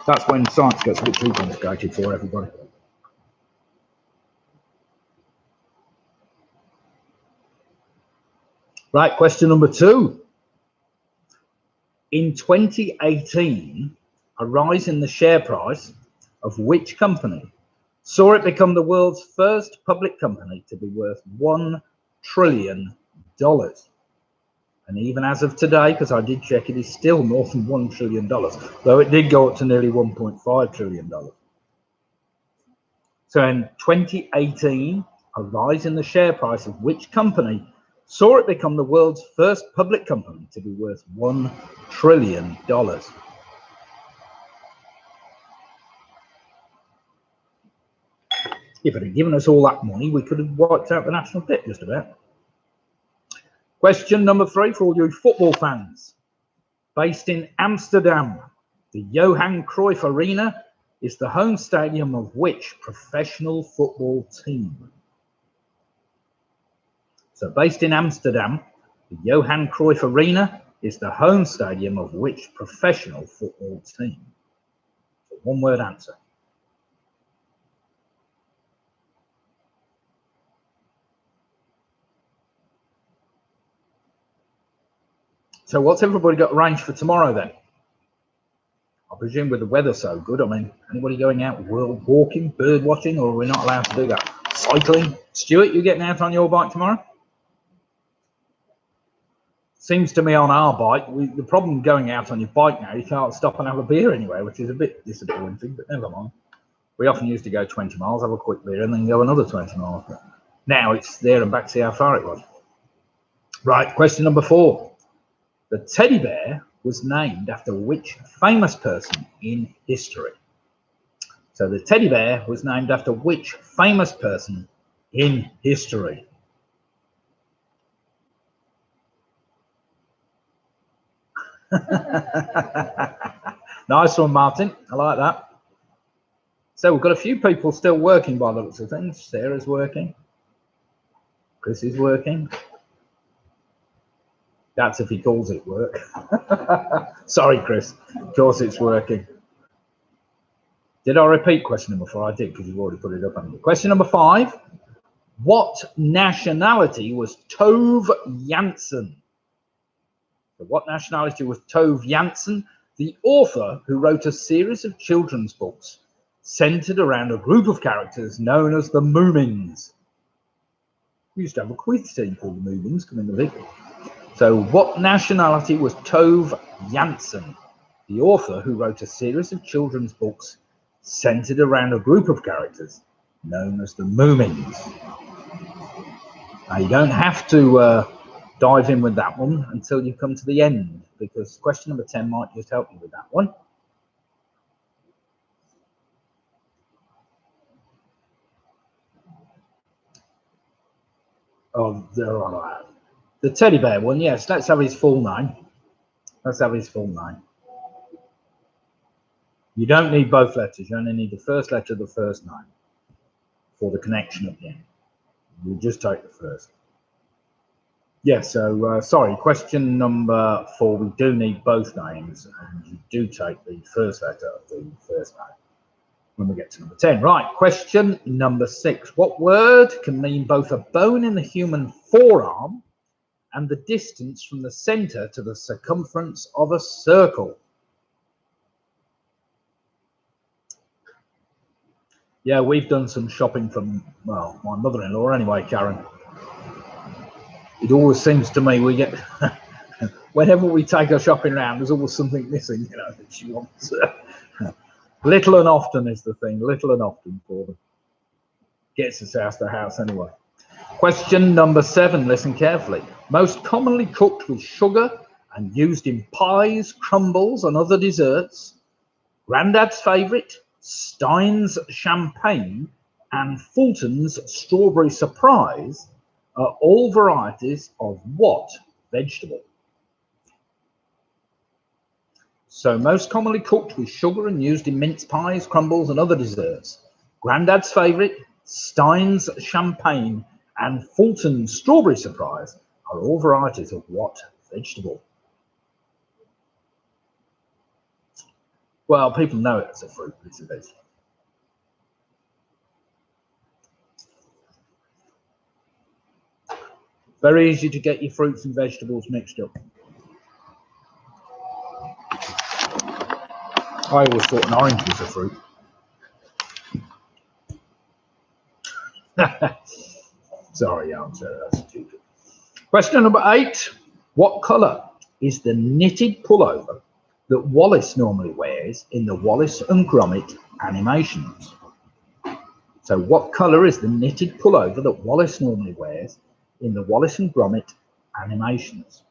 [SPEAKER 1] that's when science gets a bit too complicated for everybody. Right, question number 2. In 2018, a rise in the share price of which company saw it become the world's first public company to be worth $1 trillion? And even as of today, because I did check, it is still more than $1 trillion, though it did go up to nearly $1.5 trillion. So in 2018, a rise in the share price of which company saw it become the world's first public company to be worth $1 trillion? If it had given us all that money, we could have wiped out the national debt just about. Question number 3 for all you football fans. Based in Amsterdam, the Johan Cruyff Arena is the home stadium of which professional football team? So based in Amsterdam, the Johan Cruyff Arena is the home stadium of which professional football team? So 1-word answer. So what's everybody got arranged for tomorrow then? I'll presume with the weather so good, I mean, anybody going out walking, bird watching, or are we not allowed to do that? Cycling? Stuart, you getting out on your bike tomorrow? Seems to me on our bike, the problem going out on your bike now, you can't stop and have a beer anywhere, which is a bit disappointing, but never mind. We often used to go 20 miles, have a quick beer, and then go another 20 miles. But now it's there and back to see how far it was. Right, question number 4. The teddy bear was named after which famous person in history? So the teddy bear was named after which famous person in history? Nice one, Martin. I like that. So we've got a few people still working by the looks of things. Sarah's working. Chris is working. That's if he calls it work. Sorry, Chris. Of course it's working. Did I repeat question number 4? I did, because you've already put it up on me. Question number 5. What nationality was Tove Jansson? So what nationality was Tove Jansson, the author who wrote a series of children's books centered around a group of characters known as the Moomins? We used to have a quiz team called the Moomins, come in the league. So what nationality was Tove Jansson, the author who wrote a series of children's books centered around a group of characters known as the Moomins? Now you don't have to dive in with that one until you come to the end, because question number 10 might just help you with that one. Oh, they're all right. The teddy bear one, yes. Let's have his full name. Let's have his full name. You don't need both letters. You only need the first letter of the first name for the connection at the end. You just take the first. Yes, so sorry, question number 4, we do need both names, and you do take the first letter of the first name when we get to number 10. Right, question number 6. What word can mean both a bone in the human forearm and the distance from the center to the circumference of a circle? Yeah, we've done some shopping from, well, my mother-in-law anyway, Karen. It always seems to me we get, whenever we take her shopping around, there's always something missing, you know, that she wants. Little and often is the thing, little and often for them. Gets us out of the house anyway. Question number 7, listen carefully. Most commonly cooked with sugar and used in pies, crumbles, and other desserts, Grandad's favourite, Stein's champagne, and Fulton's strawberry surprise are all varieties of what vegetable? So most commonly cooked with sugar and used in mince pies, crumbles, and other desserts. Grandad's favourite, Stein's champagne, and Fulton's strawberry surprise are all varieties of what vegetable? Well, people know it as a fruit, but it's a vegetable. Very easy to get your fruits and vegetables mixed up. I always thought an orange was a fruit. Sorry, answer. That's stupid. Question number 8. What colour is the knitted pullover that Wallace normally wears in the Wallace and Gromit animations? So what colour is the knitted pullover that Wallace normally wears in the Wallace and Gromit animations?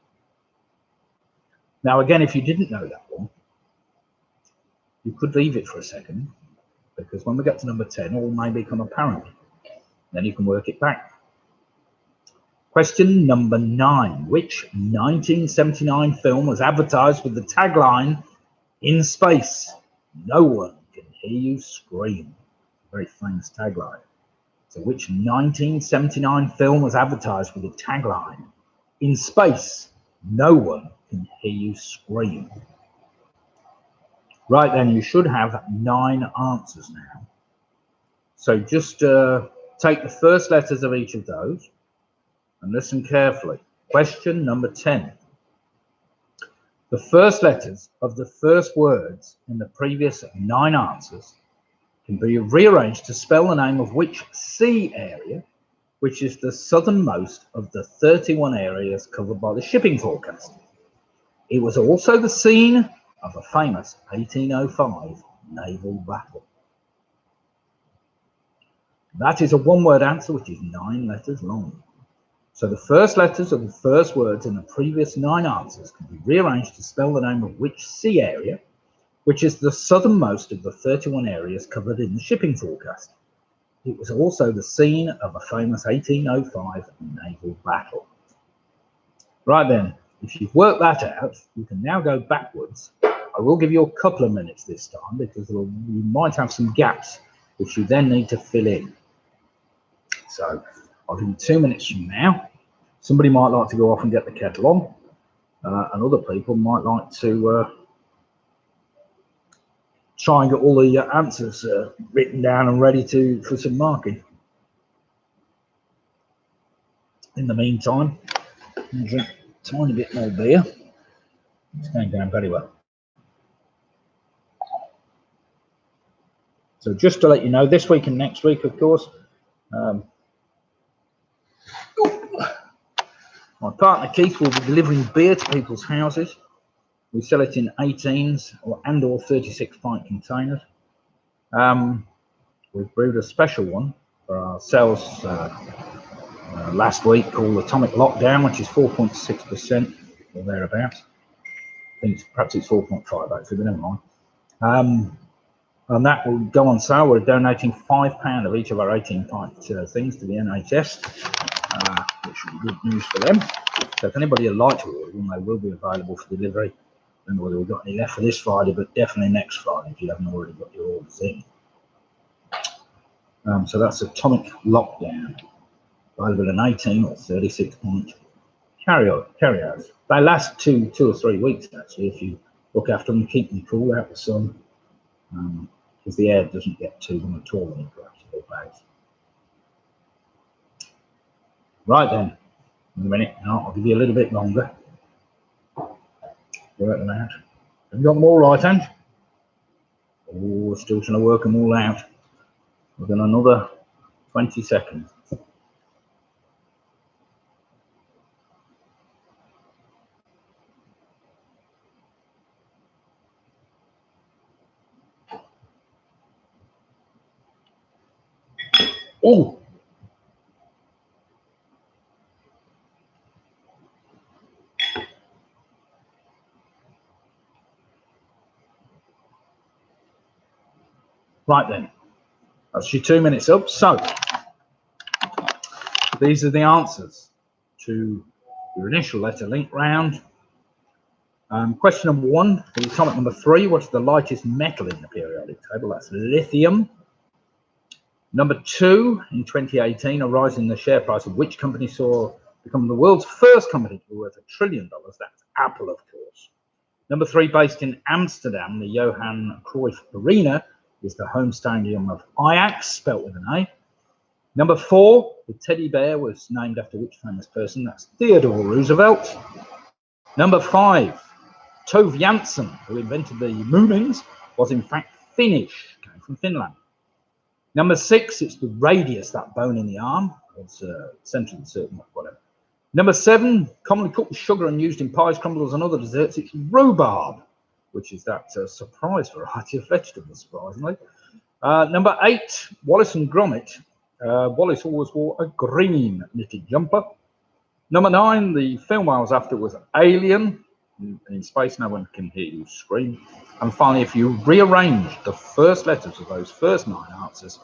[SPEAKER 1] Now, again, if you didn't know that one, you could leave it for a second, because when we get to number 10, all may become apparent. Then you can work it back. Question number 9. Which 1979 film was advertised with the tagline, "In space, no one can hear you scream"? Very famous tagline. So which 1979 film was advertised with the tagline, "In space, no one can hear you scream"? Right then, you should have 9 answers now. So just take the first letters of each of those and listen carefully. Question number 10. The first letters of the first words in the previous 9 answers can be rearranged to spell the name of which sea area, which is the southernmost of the 31 areas covered by the shipping forecast. It was also the scene of a famous 1805 naval battle. That is a one-word answer, which is 9 letters long. So the first letters of the first words in the previous 9 answers can be rearranged to spell the name of which sea area, which is the southernmost of the 31 areas covered in the shipping forecast. It was also the scene of a famous 1805 naval battle. Right then, if you've worked that out, you can now go backwards. I will give you a couple of minutes this time because you might have some gaps which you then need to fill in. So I'll give you 2 minutes from now. Somebody might like to go off and get the kettle on, and other people might like to try and get all the answers written down and ready for some marking. In the meantime, I'll drink a tiny bit more beer. It's going down very well. So just to let you know, this week and next week, of course, my partner Keith will be delivering beer to people's houses. We sell it in 18s or 36 pint containers. We've brewed a special one for ourselves last week called Atomic Lockdown, which is 4.6% or thereabouts. I think perhaps it's 4.5 actually, but never mind. And that will go on sale. We're donating £5 of each of our 18 pint things to the NHS, which will be good news for them. So if anybody would like to order them, they will be available for delivery. I don't know whether we've got any left for this Friday, but definitely next Friday if you haven't already got your orders in. So that's Atomic Lockdown, available in 18 or 36 pint carryouts. They last two or 3 weeks actually if you look after them, keep them cool out the sun, because the air doesn't get to them at all when you go out to their bags. Right then, in a minute now, I'll give you a little bit longer. Work them out. Have you got them all right, Ange? Oh, still trying to work them all out. Within another 20 seconds. Oh! Right then, that's your 2 minutes up. So, these are the answers to your initial letter link round. Question number 1, the atomic number 3, what's the lightest metal in the periodic table? That's lithium. Number 2, in 2018, a rise in the share price of which company saw become the world's first company to be worth $1 trillion? That's Apple, of course. Number 3, based in Amsterdam, the Johan Cruyff Arena is the home stadium of Ajax, spelt with an A. Number 4, the teddy bear was named after which famous person? That's Theodore Roosevelt. Number 5, Tove Jansson, who invented the Moonings, was in fact Finnish, came from Finland. Number 6, it's the radius, that bone in the arm. It's centrally certain, whatever. Number 7, commonly cooked with sugar and used in pies, crumbles, and other desserts. It's rhubarb, which is that surprise variety of vegetable, surprisingly. Number 8, Wallace and Gromit. Wallace always wore a green knitted jumper. Number 9, the film I was after was Alien. In space, no one can hear you scream. And finally, if you rearrange the first letters of those first 9 answers,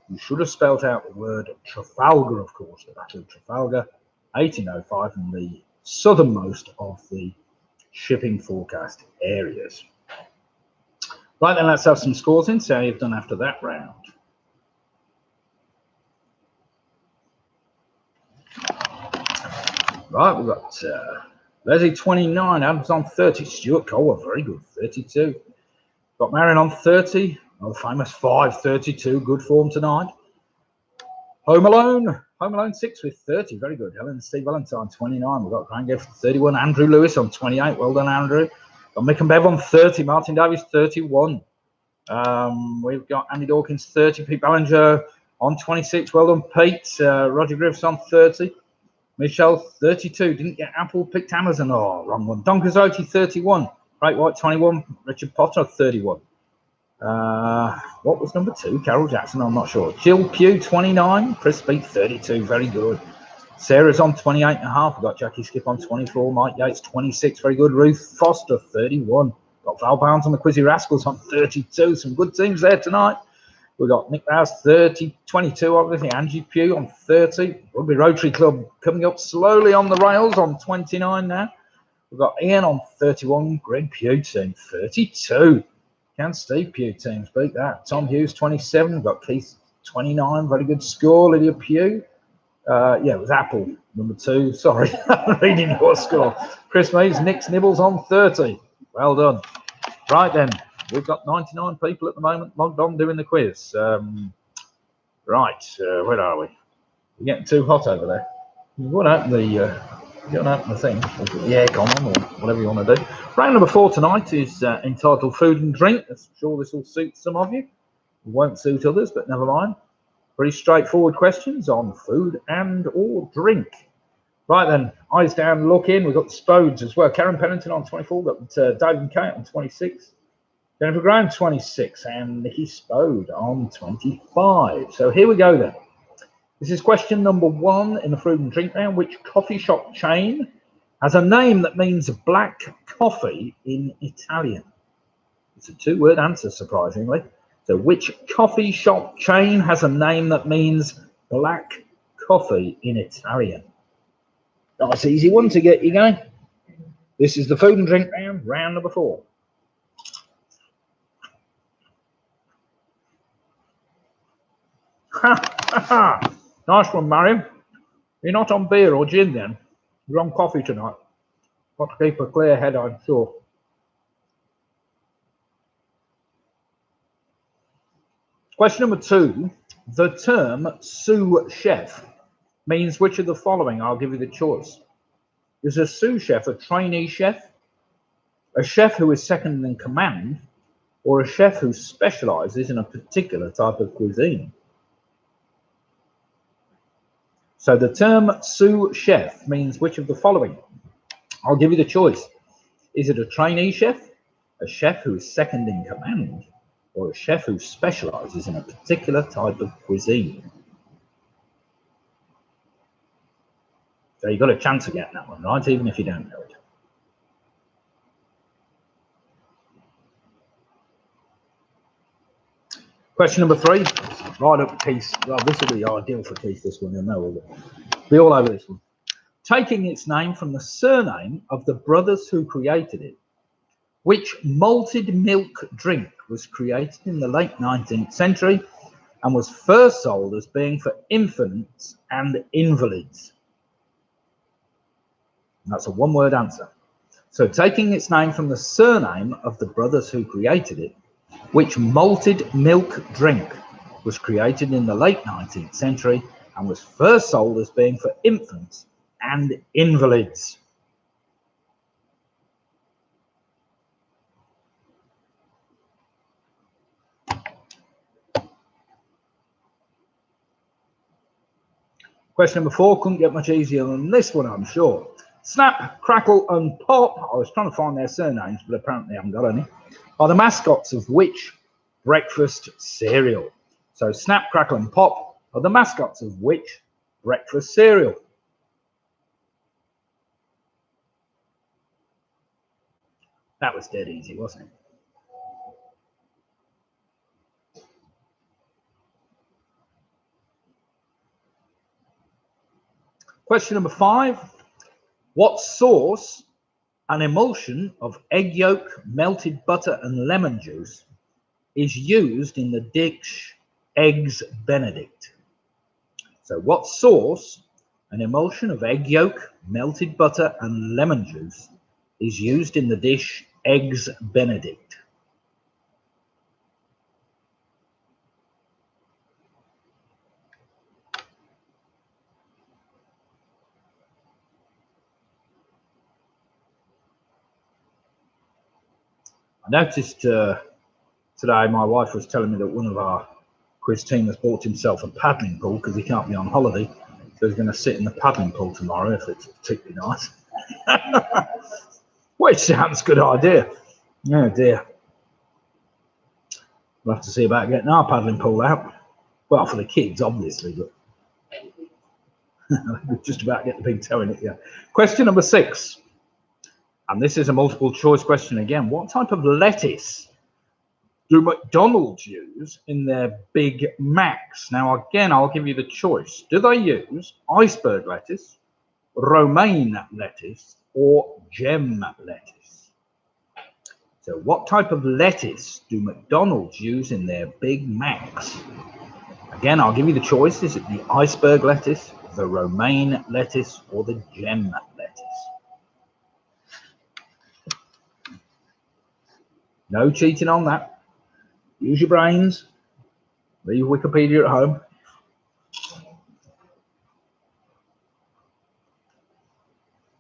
[SPEAKER 1] you should have spelt out the word Trafalgar, of course, the Battle of Trafalgar, 1805, and the southernmost of the shipping forecast areas. Right then, let's have some scores in, see how you've done after that round. Right, we've got Leslie 29, Adams on 30, Stuart Colwell, very good, 32. Got Marion on 30, the famous 532, good form tonight. Home Alone 6 with 30, very good. Helen and Steve Valentine 29, we've got Grant Gift 31, Andrew Lewis on 28, well done Andrew. Got Mick and Bev on 30, Martin Davies 31. We've got Andy Dawkins 30, Pete Ballinger on 26. Well done, Pete. Roger Griffiths on 30. Michelle 32. Didn't get Apple, picked Amazon. Oh, wrong one. Don Quixote 31. Great White 21. Richard Potter 31. What was number 2? Carol Jackson, I'm not sure. Jill Pugh 29. Chris Beat 32. Very good. Sarah's on 28.5. We've got Jackie Skip on 24. Mike Yates 26. Very good. Ruth Foster 31. Got Val Bounds on the Quizzy Rascals on 32. Some good teams there tonight. We've got Nick Bowers 30, 22, obviously. Angie Pugh on 30. Rugby Rotary Club coming up slowly on the rails on 29 now. We've got Ian on 31. Greg Pugh team 32. Can Steve Pugh teams beat that? Tom Hughes 27. We've got Keith 29. Very good score. Lydia Pugh. Yeah, it was Apple, number 2. Sorry, I'm reading your score. Chris Meads, Nick's Nibbles on 30. Well done. Right then, we've got 99 people at the moment logged on doing the quiz. Right, where are we? We're getting too hot over there. You want to open the thing? Yeah, come on, or whatever you want to do. Round number 4 tonight is entitled Food and Drink. I'm sure this will suit some of you. It won't suit others, but never mind. Pretty straightforward questions on food and or drink. Right then, eyes down, look in. We've got the Spodes as well. Karen Pennington on 24. We've got David and Kate on 26. Jennifer Graham 26 and Nikki Spode on 25. So here we go then. This is question number 1 in the food and drink round. Which coffee shop chain has a name that means black coffee in Italian? It's a 2-word answer, surprisingly. So which coffee shop chain has a name that means black coffee in Italian? Nice easy one to get you going. This is the food and drink round, round number 4. Nice one, Marion. You're not on beer or gin then. You're on coffee tonight. Got to keep a clear head, I'm sure. Question number 2. The term sous chef means which of the following? I'll give you the choice. Is a sous chef a trainee chef, a chef who is second in command, or a chef who specializes in a particular type of cuisine? So the term sous chef means which of the following? I'll give you the choice. Is it a trainee chef, a chef who is second in command, or a chef who specializes in a particular type of cuisine? So you've got a chance of getting that one right, even if you don't know it. Question number 3, right up Keith. Well, this will be ideal for Keith, this one. You'll know all that. Be all over this one. Taking its name from the surname of the brothers who created it, which malted milk drink was created in the late 19th century and was first sold as being for infants and invalids? That's a 1-word answer. So taking its name from the surname of the brothers who created it, which malted milk drink was created in the late 19th century and was first sold as being for infants and invalids? Question number 4 couldn't get much easier than this one, I'm sure. Snap, Crackle and Pop, I was trying to find their surnames, but apparently I haven't got any, are the mascots of which breakfast cereal? So Snap, Crackle and Pop are the mascots of which breakfast cereal? That was dead easy, wasn't it? Question number 5. What sauce, an emulsion of egg yolk, melted butter and lemon juice, is used in the dish Eggs Benedict? So what sauce, an emulsion of egg yolk, melted butter and lemon juice, is used in the dish Eggs Benedict? I noticed today my wife was telling me that one of our quiz team has bought himself a paddling pool because he can't be on holiday. So he's going to sit in the paddling pool tomorrow if it's particularly nice. Which sounds a good idea. Oh dear. We'll have to see about getting our paddling pool out. Well, for the kids, obviously, but we're just about get the big toe in it, yeah. Question number 6. And this is a multiple choice question again. What type of lettuce do McDonald's use in their Big Macs? Now, again, I'll give you the choice. Do they use iceberg lettuce, romaine lettuce, or gem lettuce? So what type of lettuce do McDonald's use in their Big Macs? Again, I'll give you the choice. Is it the iceberg lettuce, the romaine lettuce, or the gem lettuce? No cheating on that. Use your brains. Leave Wikipedia at home.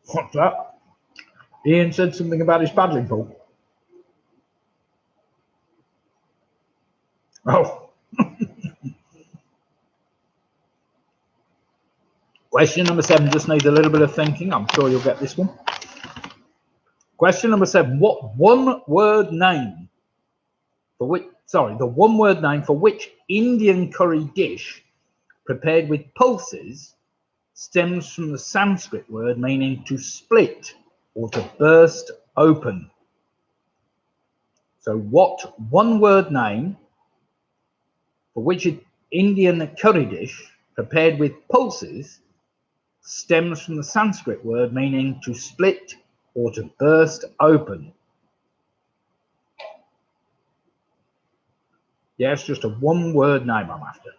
[SPEAKER 1] What's that? Ian said something about his paddling pool. Oh. Question number 7 just needs a little bit of thinking. I'm sure you'll get this one. Question number 7. What one-word name for which, the one-word name for which Indian curry dish prepared with pulses stems from the Sanskrit word meaning to split or to burst open? So what one-word name for which an Indian curry dish prepared with pulses stems from the Sanskrit word meaning to split or to burst open? Yeah, it's just a one-word name I'm after.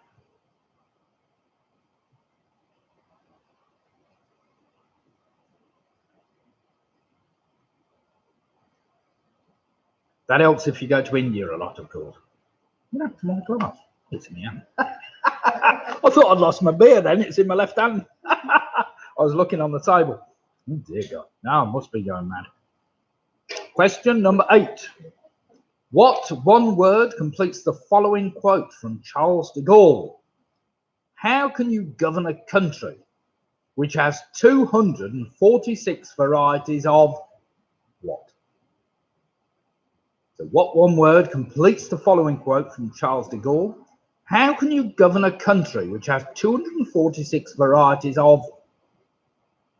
[SPEAKER 1] That helps if you go to India a lot, of course. No, it's my glass. It's in my hand. I thought I'd lost my beer then. It's in my left hand. I was looking on the table. Oh, dear God. Now I must be going mad. Question number 8. What one word completes the following quote from Charles de Gaulle? How can you govern a country which has 246 varieties of what? So what one word completes the following quote from Charles de Gaulle? How can you govern a country which has 246 varieties of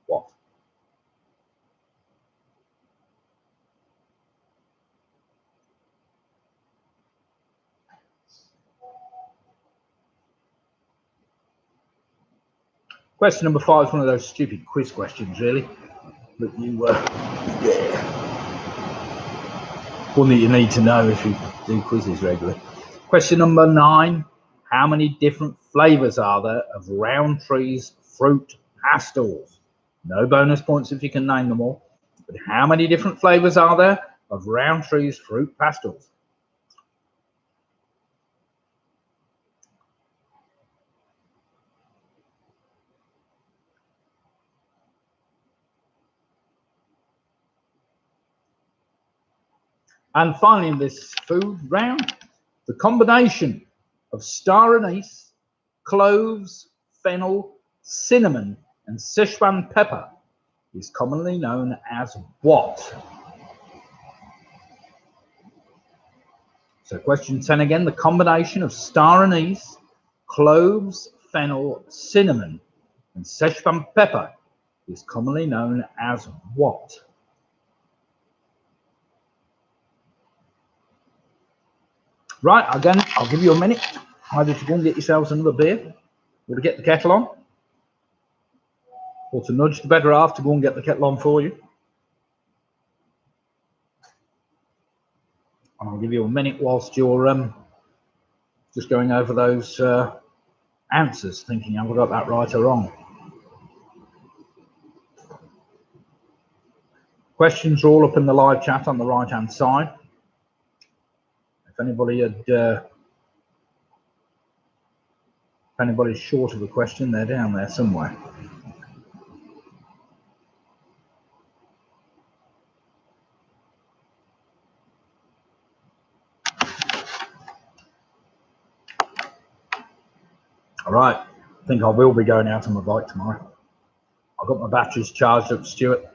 [SPEAKER 1] what? Question number 5 is one of those stupid quiz questions, really. But you, one that you need to know if you do quizzes regularly. Question number 9. How many different flavours are there of Rowntree's fruit pastilles? No bonus points if you can name them all. But how many different flavours are there of Rowntree's fruit pastilles? And finally, in this food round, the combination of star anise, cloves, fennel, cinnamon, and Szechuan pepper is commonly known as what? So question 10 again, the combination of star anise, cloves, fennel, cinnamon, and Szechuan pepper is commonly known as what? Right, again, I'll give you a minute either to go and get yourselves another beer, or to get the kettle on, or to nudge the better half to go and get the kettle on for you. And I'll give you a minute whilst you're just going over those answers, thinking have I got that right or wrong. Questions are all up in the live chat on the right hand side. If anybody had if anybody's short of a question, they're down there somewhere. Right, I think I will be going out on my bike tomorrow. I've got my batteries charged up, Stuart.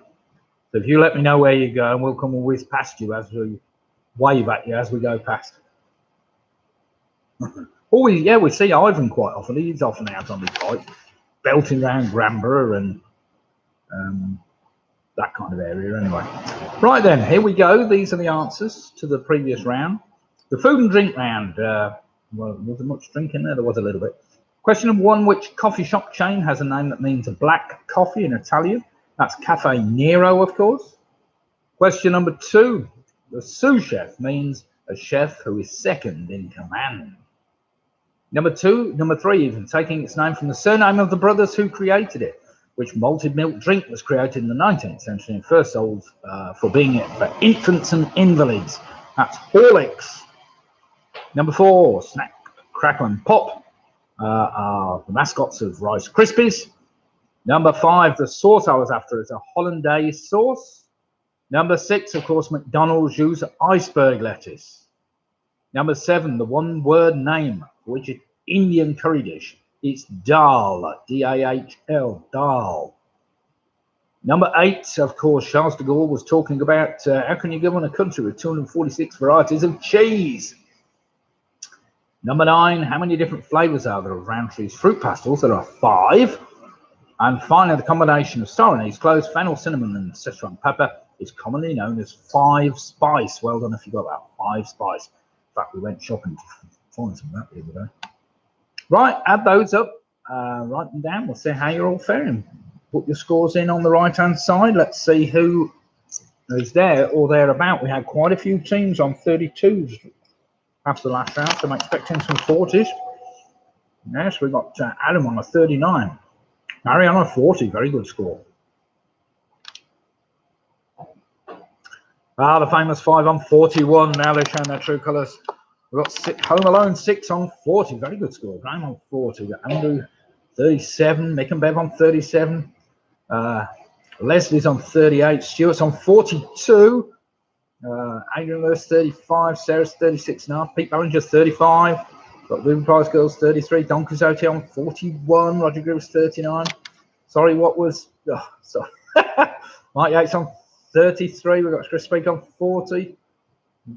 [SPEAKER 1] So if you let me know where you go, and we'll come and whiz past you as we wave at you as we go past. Oh, yeah, we see Ivan quite often. He's often out on his bike, belting around Granborough and that kind of area anyway. Right then, here we go. These are the answers to the previous round. The food and drink round. Well, was there much drink in there? There was a little bit. Question number one, which coffee shop chain has a name that means black coffee in Italian? That's Cafe Nero, of course. Question number two, the sous chef means a chef who is second in command. Number three, even taking its name from the surname of the brothers who created it, which malted milk drink was created in the 19th century and first sold for infants and invalids. That's Horlicks. Number four, Snack, Crackle and Pop are the mascots of Rice Krispies. Number five, the sauce I was after is a hollandaise sauce. Number six, of course, McDonald's use iceberg lettuce. Number seven, the one-word name, which is Indian curry dish. It's dal, D-A-H-L, dal. Number eight, of course, Charles de Gaulle was talking about how can you govern a country with 246 varieties of cheese? Number nine, how many different flavors are there of Rowntree's fruit pastels? There are 5. And finally, the combination of star anise, cloves, fennel, cinnamon, and Szechuan pepper is commonly known as 5 spice. Well done if you got that, 5 spice. In fact, we went shopping to find some of that the other day. Right, add those up, write them down. We'll see how you're all faring. Put your scores in on the right-hand side. Let's see who is there or thereabout. We had quite a few teams on 32s after the last round, so I'm expecting some 40s. Yes, we've got Adam on a 39. Harry on a 40, very good score. The famous 5 on 41. Now they're showing their true colours. We've got Home Alone 6 on 40, very good score. Graham on 40. We've got Andrew 37, Mick and Bev on 37. Leslie's on 38, Stuart's on 42. Adrian Lewis 35, Sarah's 36.5, Pete Ballinger's 35. Got Ruben Prize Girls 33, Don Quixote on 41, Roger Groove's 39. Sorry, what was? Oh, sorry. Mike Yates on 33. We've got Chris Speak on 40.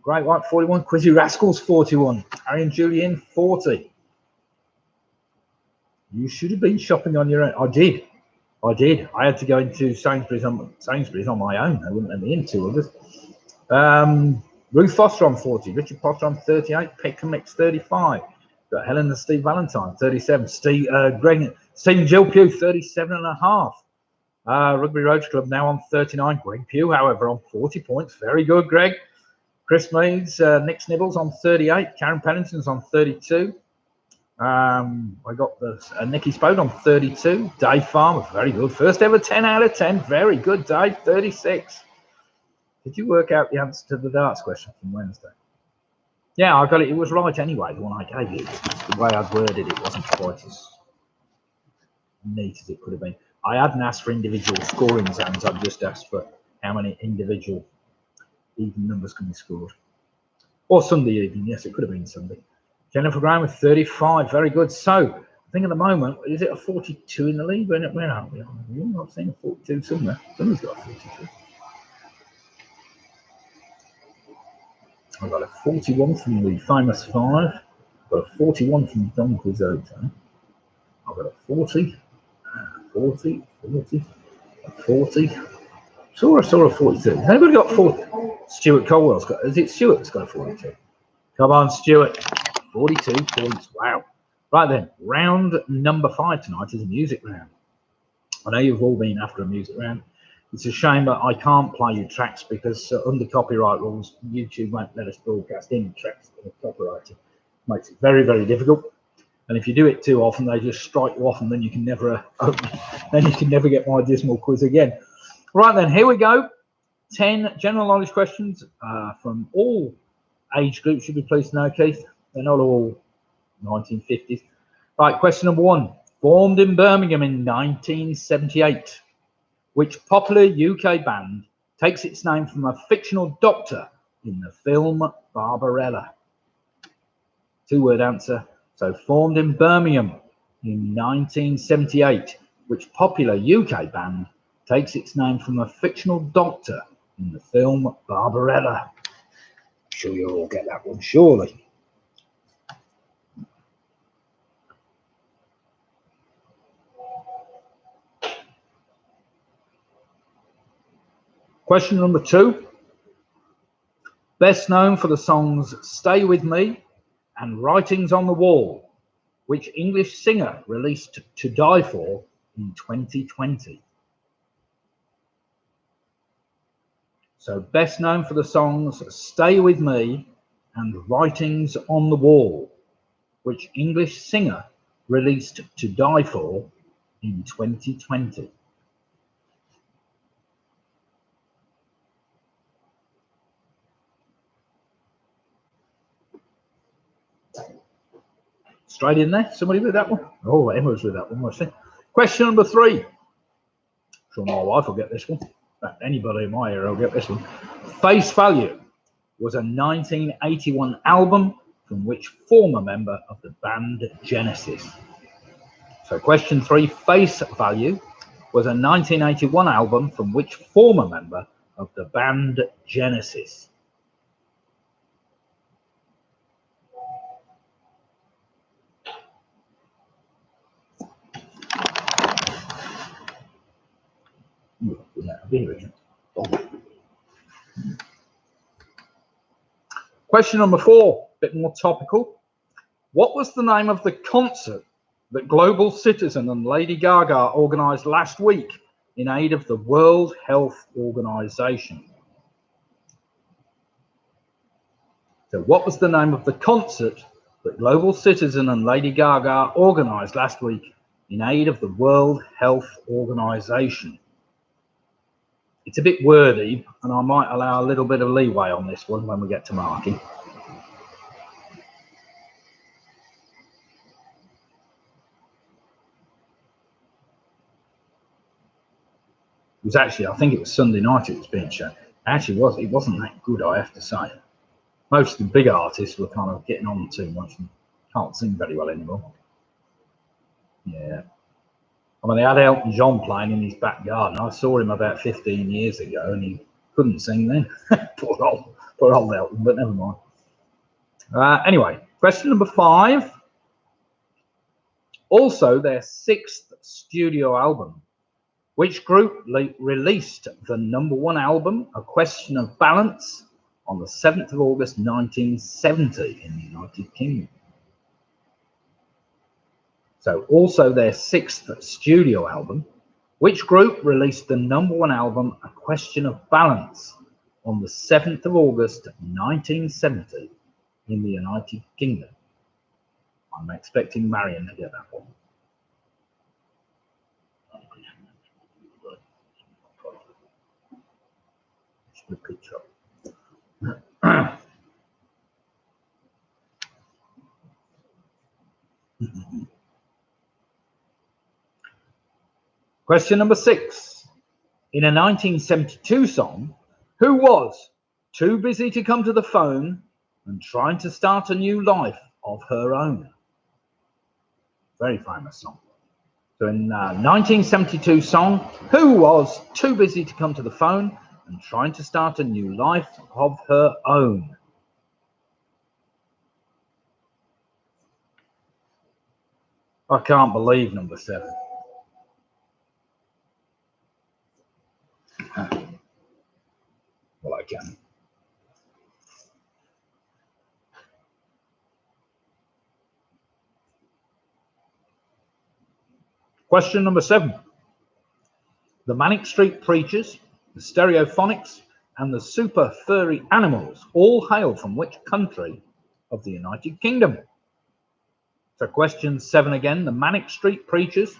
[SPEAKER 1] Great White 41. Quizzy Rascals 41. Harry and Julian 40. You should have been shopping on your own. I did. I had to go into Sainsbury's on my own. They wouldn't let me in, 2 others. Ruth Foster on 40. Richard Potter on 38. Peckham Mix 35. Got Helen and Steve Valentine 37. Stephen Jill Pugh 37.5. Rugby Roach Club now on 39. Greg Pugh, however, on 40 points. Very good, Greg. Chris Meads, Nick Snibbles on 38. Karen Pennington's on 32. I got the Nicky Spode on 32. Dave Farmer, very good. First ever 10 out of 10. Very good, Dave. 36. Did you work out the answer to the darts question from Wednesday? Yeah, I got it. It was right anyway, the one I gave you. The way I'd worded it wasn't quite as neat as it could have been. I hadn't asked for individual scoring zones. I've just asked for how many individual even numbers can be scored. Or Sunday evening. Yes, it could have been Sunday. Jennifer Graham with 35. Very good. So, I think at the moment, is it a 42 in the league? Where are we? I've seen a 42 somewhere. Somebody's got a 42. I've got a 41 from the famous 5. I've got a 41 from Don Quixote. I've got a 40, 40, 40. Saw a 42. Has anybody got 40? Stuart Colwell's got. Is it Stuart that's got a 42? Come on, Stuart. 42 points. Wow. Right then, round number 5 tonight is a music round. I know you've all been after a music round. It's a shame that I can't play you tracks because under copyright rules, YouTube won't let us broadcast any tracks that are copyrighted. Makes it very, very difficult. And if you do it too often, they just strike you off, and then you can never get my dismal quiz again. Right then, here we go. 10 general knowledge questions from all age groups. You'll be pleased to know, Keith. They're not all 1950s. Right, question number 1. Formed in Birmingham in 1978. Which popular UK band takes its name from a fictional doctor in the film Barbarella? 2-word answer. So, formed in Birmingham In 1978, which popular UK band takes its name from a fictional doctor in the film Barbarella? I'm sure you'll all get that one, surely. Question number 2. Best known for the songs Stay With Me and Writings on the Wall, which English singer released To Die For in 2020? So best known for the songs Stay With Me and Writings on the Wall, which English singer released To Die For in 2020? Straight in there. Somebody with that one? Oh, Emma's with that one, was she? Question number 3. I'm sure my wife will get this one. Anybody in my area will get this one. Face Value was a 1981 album from which former member of the band Genesis? So question 3, Face Value was a 1981 album from which former member of the band Genesis? Question number 4, a bit more topical. What was the name of the concert that Global Citizen and Lady Gaga organised last week in aid of the World Health Organization? So what was the name of the concert that Global Citizen and Lady Gaga organised last week in aid of the World Health Organization? It's a bit wordy, and I might allow a little bit of leeway on this one when we get to marking. It was actually, I think it was Sunday night it was being shown. Actually, it wasn't that good, I have to say. Most of the big artists were kind of getting on too much and can't sing very well anymore. Yeah. I mean, they had Elton John playing in his back garden. I saw him about 15 years ago and he couldn't sing then. poor old Elton, but never mind. Anyway, question number 5. Also, their 6th studio album. Which group released the #1 album, A Question of Balance, on the 7th of August 1970 in the United Kingdom? So also their 6th studio album. Which group released the #1 album, A Question of Balance, on the 7th of August 1970 in the United Kingdom? I'm expecting Marion to get that one. The picture. Question number 6. In a 1972 song, who was too busy to come to the phone and trying to start a new life of her own? Very famous song. So in 1972 song, who was too busy to come to the phone and trying to start a new life of her own? I can't believe number 7. Well, I can. Question number 7. The Manic Street Preachers, the Stereophonics, and the Super Furry Animals all hail from which country of the United Kingdom? So question 7 again. The Manic Street Preachers,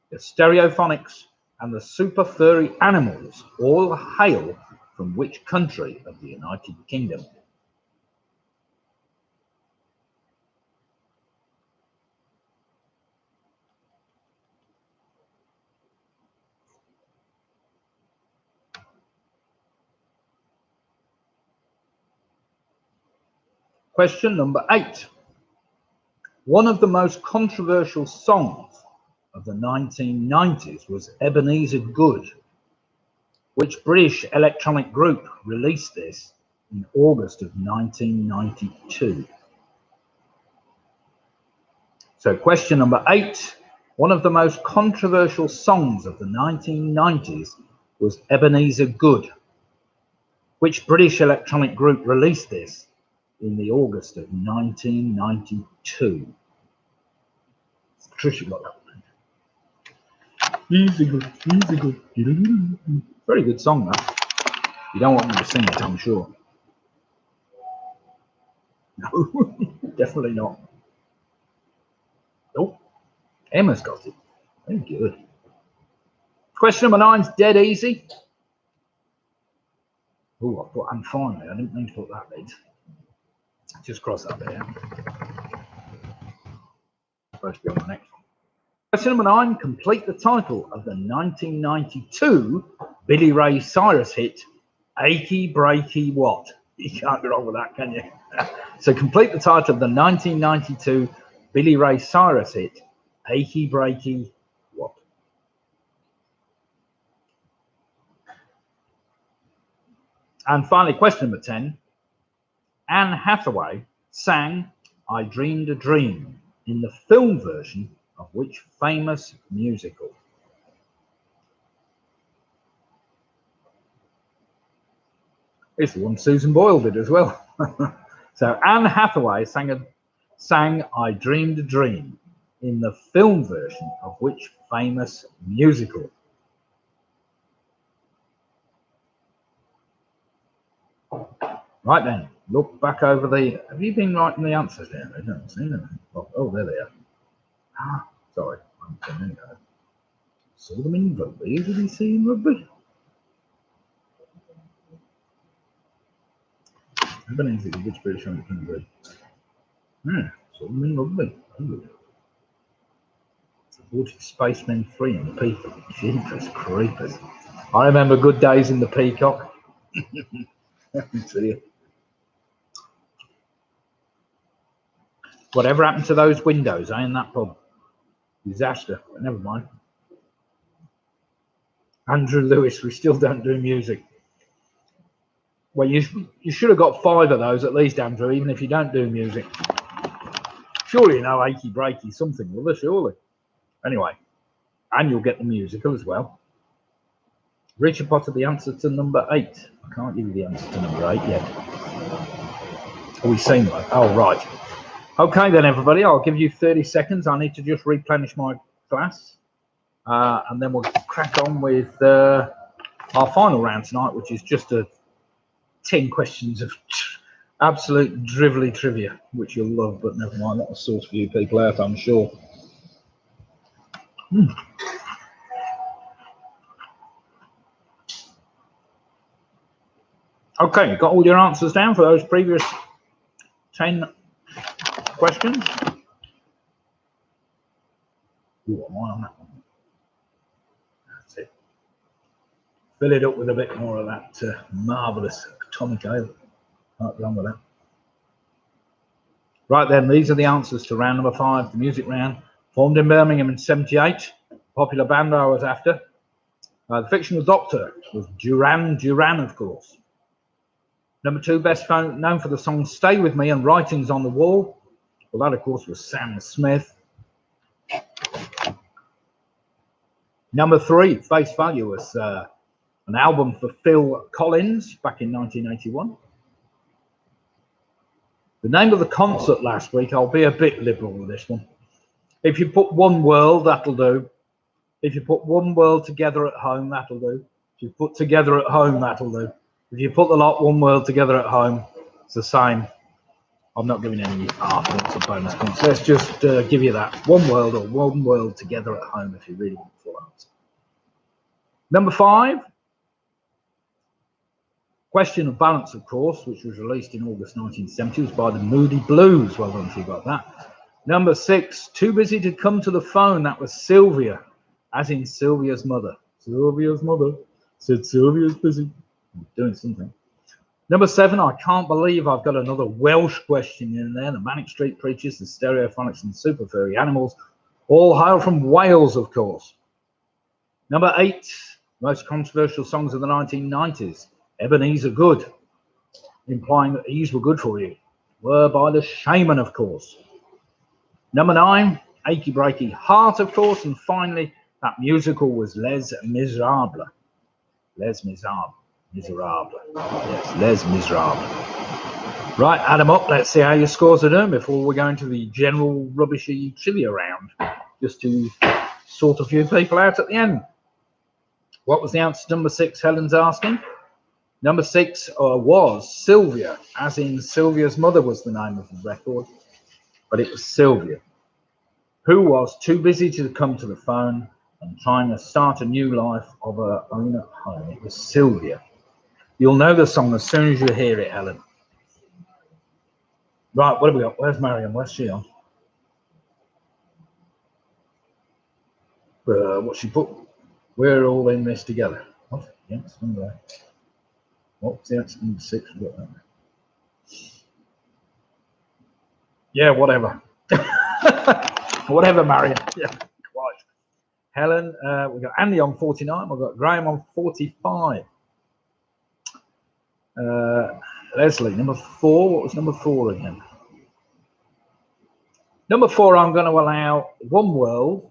[SPEAKER 1] the Stereophonics, and the Super Furry Animals all hail from which country of the United Kingdom? Question number 8. One of the most controversial songs of the 1990s was Ebenezer Good. Which British electronic group released this in August of 1992? So question number 8. One of the most controversial songs of the 1990s was Ebenezer Good. Which British electronic group released this in the August of 1992? Patricia got that one. Easy good, easy good. Very good song, that. You don't want me to sing it, I'm sure. No, definitely not. Nope. Emma's got it. Very good. Question number 9 is dead easy. Oh, I put and finally. I didn't mean to put that bit. Just cross that bit out. Supposed to be on the next one. Question number 9. Complete the title of the 1992 Billy Ray Cyrus hit, Achy Breaky What? You can't go wrong with that, can you? So complete the title of the 1992 Billy Ray Cyrus hit, Achy Breaky What? And finally, question number 10. Anne Hathaway sang I Dreamed a Dream in the film version of which famous musical? It's the one Susan Boyle did as well. So Anne Hathaway sang I Dreamed a Dream in the film version of which famous musical? Right then, look back over the... Have you been writing the answers down? I don't see them. Oh, there they are. Ah, sorry. There you go. Saw them in rugby. Did you see in rugby? Ebenezer, which British can be? Saw them in rugby. Supported Spacemen 3 in the Peacock. Jeepers creepers. I remember good days in the Peacock. See you. Whatever happened to those windows, in that pub? Disaster, but never mind. Andrew Lewis, we still don't do music. Well, you should have got 5 of those at least, Andrew, even if you don't do music. Surely you know Achy Breaky something, will there, surely? Anyway, and you'll get the musical as well. Richard Potter, the answer to number 8. I can't give you the answer to number 8 yet. Are we seen one? Oh, right. Okay then, everybody, I'll give you 30 seconds. I need to just replenish my glass. And then we'll crack on with our final round tonight, which is just 10 questions of absolute drivelly trivia, which you'll love, but never mind, that'll sort a few people out, I'm sure. Okay, got all your answers down for those previous 10 questions? Ooh, I'm on that one. That's it. Fill it up with a bit more of that marvellous atomic ale. Can't go wrong with that. Right then, these are the answers to round number 5, the music round. Formed in Birmingham in '78. Popular band I was after. The fictional doctor was Duran Duran, of course. Number 2, best known for the song Stay With Me and Writings on the Wall. Well, that, of course, was Sam Smith. Number 3, Face Value, was an album for Phil Collins back in 1981. The name of the concert last week, I'll be a bit liberal with this one. If you put One World, that'll do. If you put One World Together at Home, that'll do. If you put Together at Home, that'll do. If you put the lot One World Together at Home, it's the same. I'm not giving any half points or bonus points. Let's just give you that. One World or One World Together at Home if you really want the full answer. Number 5. Question of Balance, of course, which was released in August 1970, was by the Moody Blues. Well done if you got that. Number 6, Too Busy to Come to the Phone. That was Sylvia, as in Sylvia's mother. Sylvia's mother said Sylvia's busy doing something. Number 7, I can't believe I've got another Welsh question in there. The Manic Street Preachers, the Stereophonics, and Super Furry Animals all hail from Wales, of course. Number 8, most controversial songs of the 1990s. Ebenezer Good, implying that these were good for you, were by the Shaman, of course. Number 9, Achy Breaky Heart, of course. And finally, that musical was Les Miserables. Les Miserables. Miserable. Yes, Les Miserables. Right, add them up. Let's see how your scores are doing before we go into the general rubbishy trivia round, just to sort a few people out at the end. What was the answer to number 6, Helen's asking? Number 6 was Sylvia, as in Sylvia's mother was the name of the record, but it was Sylvia, who was too busy to come to the phone and trying to start a new life of her own at home. It was Sylvia. You'll know the song as soon as you hear it, Helen. Right, what have we got? Where's Marion? Where's she on? What she put? We're all in this together. What? Yes, number. What's the answer? Number 6. We got that. Yeah, whatever. Whatever, Marion. Yeah, quite. Helen, we've got Andy on 49. We've got Graham on 45. Leslie, number 4. What was number 4 again? Number 4, I'm going to allow One World.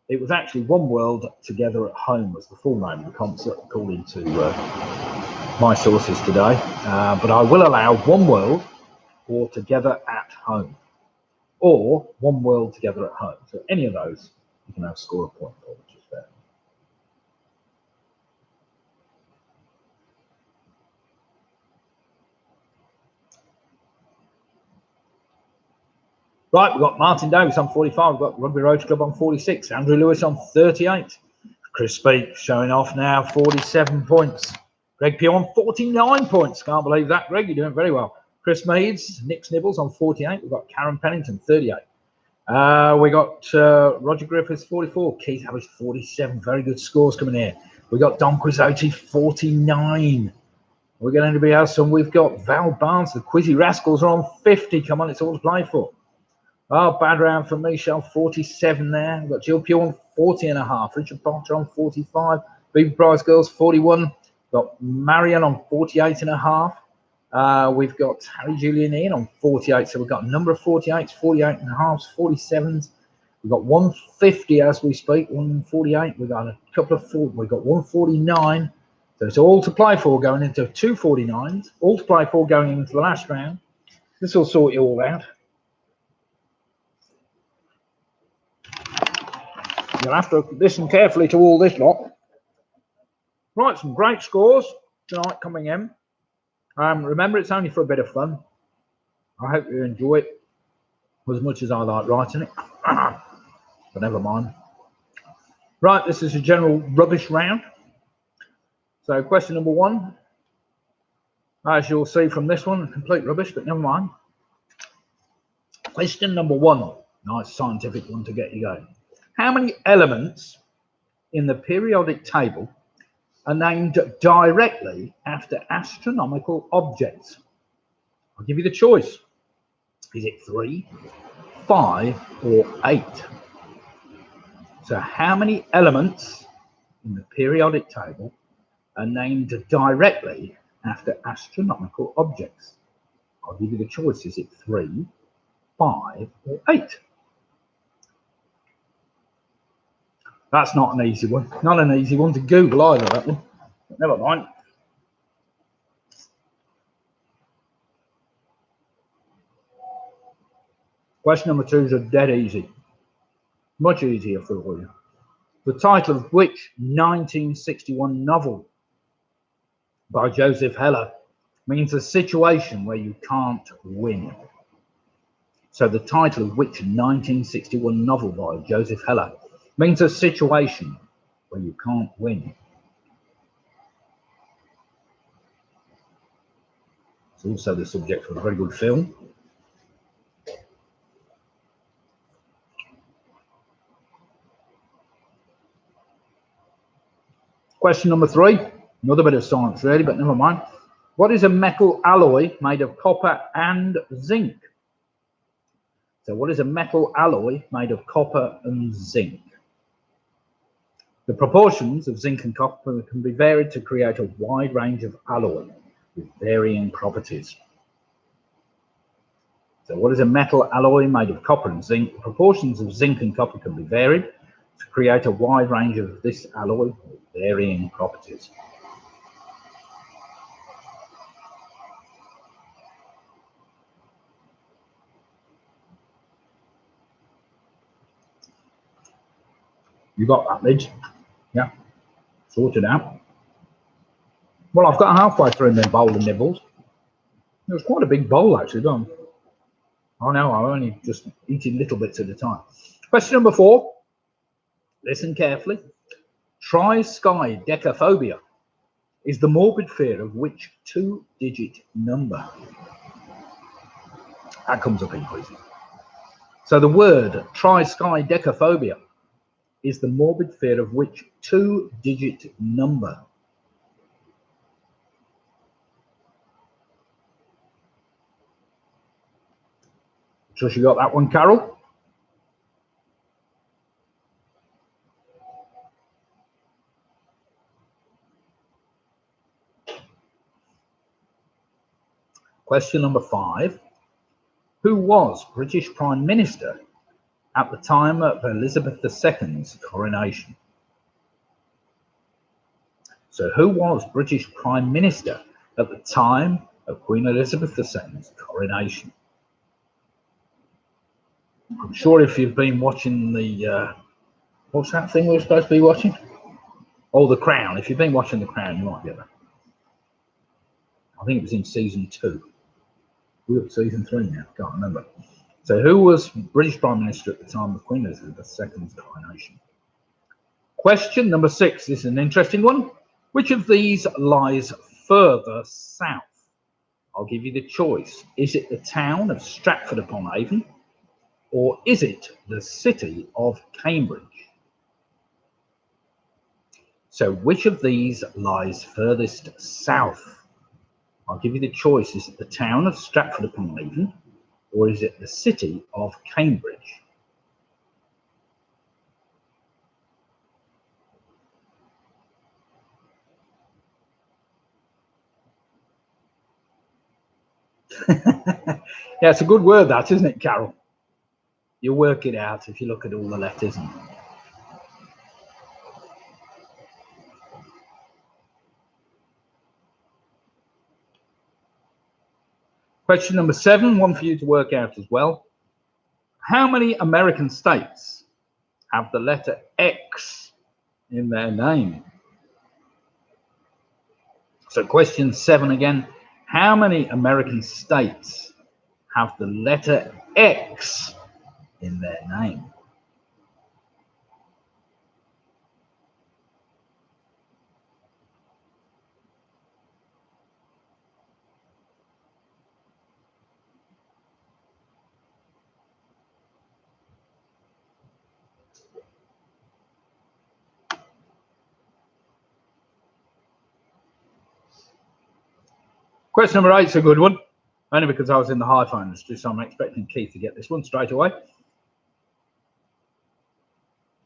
[SPEAKER 1] It was actually One World Together at Home was the full name of the concert, according to my sources today. But I will allow One World or Together at Home, or One World Together at Home. So any of those, you can have score a point for, which is fair. Right, we've got Martin Davis on 45. We've got Rugby Road Club on 46. Andrew Lewis on 38. Chris Speak showing off now, 47 points. Greg Pugh on 49 points. Can't believe that, Greg. You're doing very well. Chris Meads, Nick Snibbles on 48. We've got Karen Pennington, 38. We got Roger Griffiths, 44. Keith Harris, 47. Very good scores coming here. We got Don Quizzotti, 49. We're going to be else, and we've got Val Barnes. The Quizzy Rascals are on 50. Come on, it's all to play for. Oh, bad round for Michelle, 47 there. We've got Jill Pugh on 40.5. Richard Potter on 45. Big Prize Girls, 41. We've got Marion on 48.5. We've got Harry Julian Ian on 48. So we've got a number of 48s, 48.5s, 47s. We've got 150 as we speak, 148. We've got a couple of 40. We've got 149. So it's all to play for going into 249s. All to play for going into the last round. This will sort you all out. You'll have to listen carefully to all this lot. Right, some great scores tonight coming in. Remember, it's only for a bit of fun. I hope you enjoy it as much as I like writing it. But never mind. Right, this is a general rubbish round. So question number 1. As you'll see from this one, complete rubbish, but never mind. Question number 1. Nice scientific one to get you going. How many elements in the periodic table are named directly after astronomical objects? I'll give you the choice. Is it 3, 5, or 8? So how many elements in the periodic table are named directly after astronomical objects? I'll give you the choice. Is it 3, 5, or 8? That's not an easy one. Not an easy one to Google either, that one. But never mind. Question number 2 is a dead easy. Much easier for you. The title of which 1961 novel by Joseph Heller means a situation where you can't win? So the title of which 1961 novel by Joseph Heller means a situation where you can't win? It's also the subject of a very good film. Question number 3, another bit of science really, but never mind. What is a metal alloy made of copper and zinc? So what is a metal alloy made of copper and zinc? The proportions of zinc and copper can be varied to create a wide range of alloy with varying properties. So what is a metal alloy made of copper and zinc? The proportions of zinc and copper can be varied to create a wide range of this alloy with varying properties. You got that, Lidge? Yeah, sorted out. Well, I've got halfway through my bowl of nibbles. It was quite a big bowl, actually, don't it? I know, I'm only just eating little bits at a time. Question number 4. Listen carefully. Triskaidekaphobia is the morbid fear of which 2-digit number? That comes up in quizzes. So the word triskaidekaphobia is the morbid fear of which 2-digit number? Trust you got that one, Carol? Question number 5. Who was British Prime Minister at the time of Elizabeth II's coronation? So who was British Prime Minister at the time of Queen Elizabeth II's coronation? I'm sure if you've been watching the, what's that thing we were supposed to be watching? Oh, The Crown. If you've been watching The Crown, you might get that. I think it was in season 2. We're at season 3 now, can't remember. So who was British Prime Minister at the time of Queen Elizabeth II's coronation? Question number 6. This is an interesting one. Which of these lies further south? I'll give you the choice. Is it the town of Stratford-upon-Avon, or is it the city of Cambridge? So which of these lies furthest south? I'll give you the choice. Is it the town of Stratford-upon-Avon, or is it the city of Cambridge? Yeah, it's a good word, that, isn't it, Carol? You'll work it out if you look at all the letters. Question number 7, one for you to work out as well. How many American states have the letter X in their name? So question 7 again. How many American states have the letter X in their name? Question number 8 is a good one, only because I was in the hi-fi industry, so I'm expecting Keith to get this one straight away.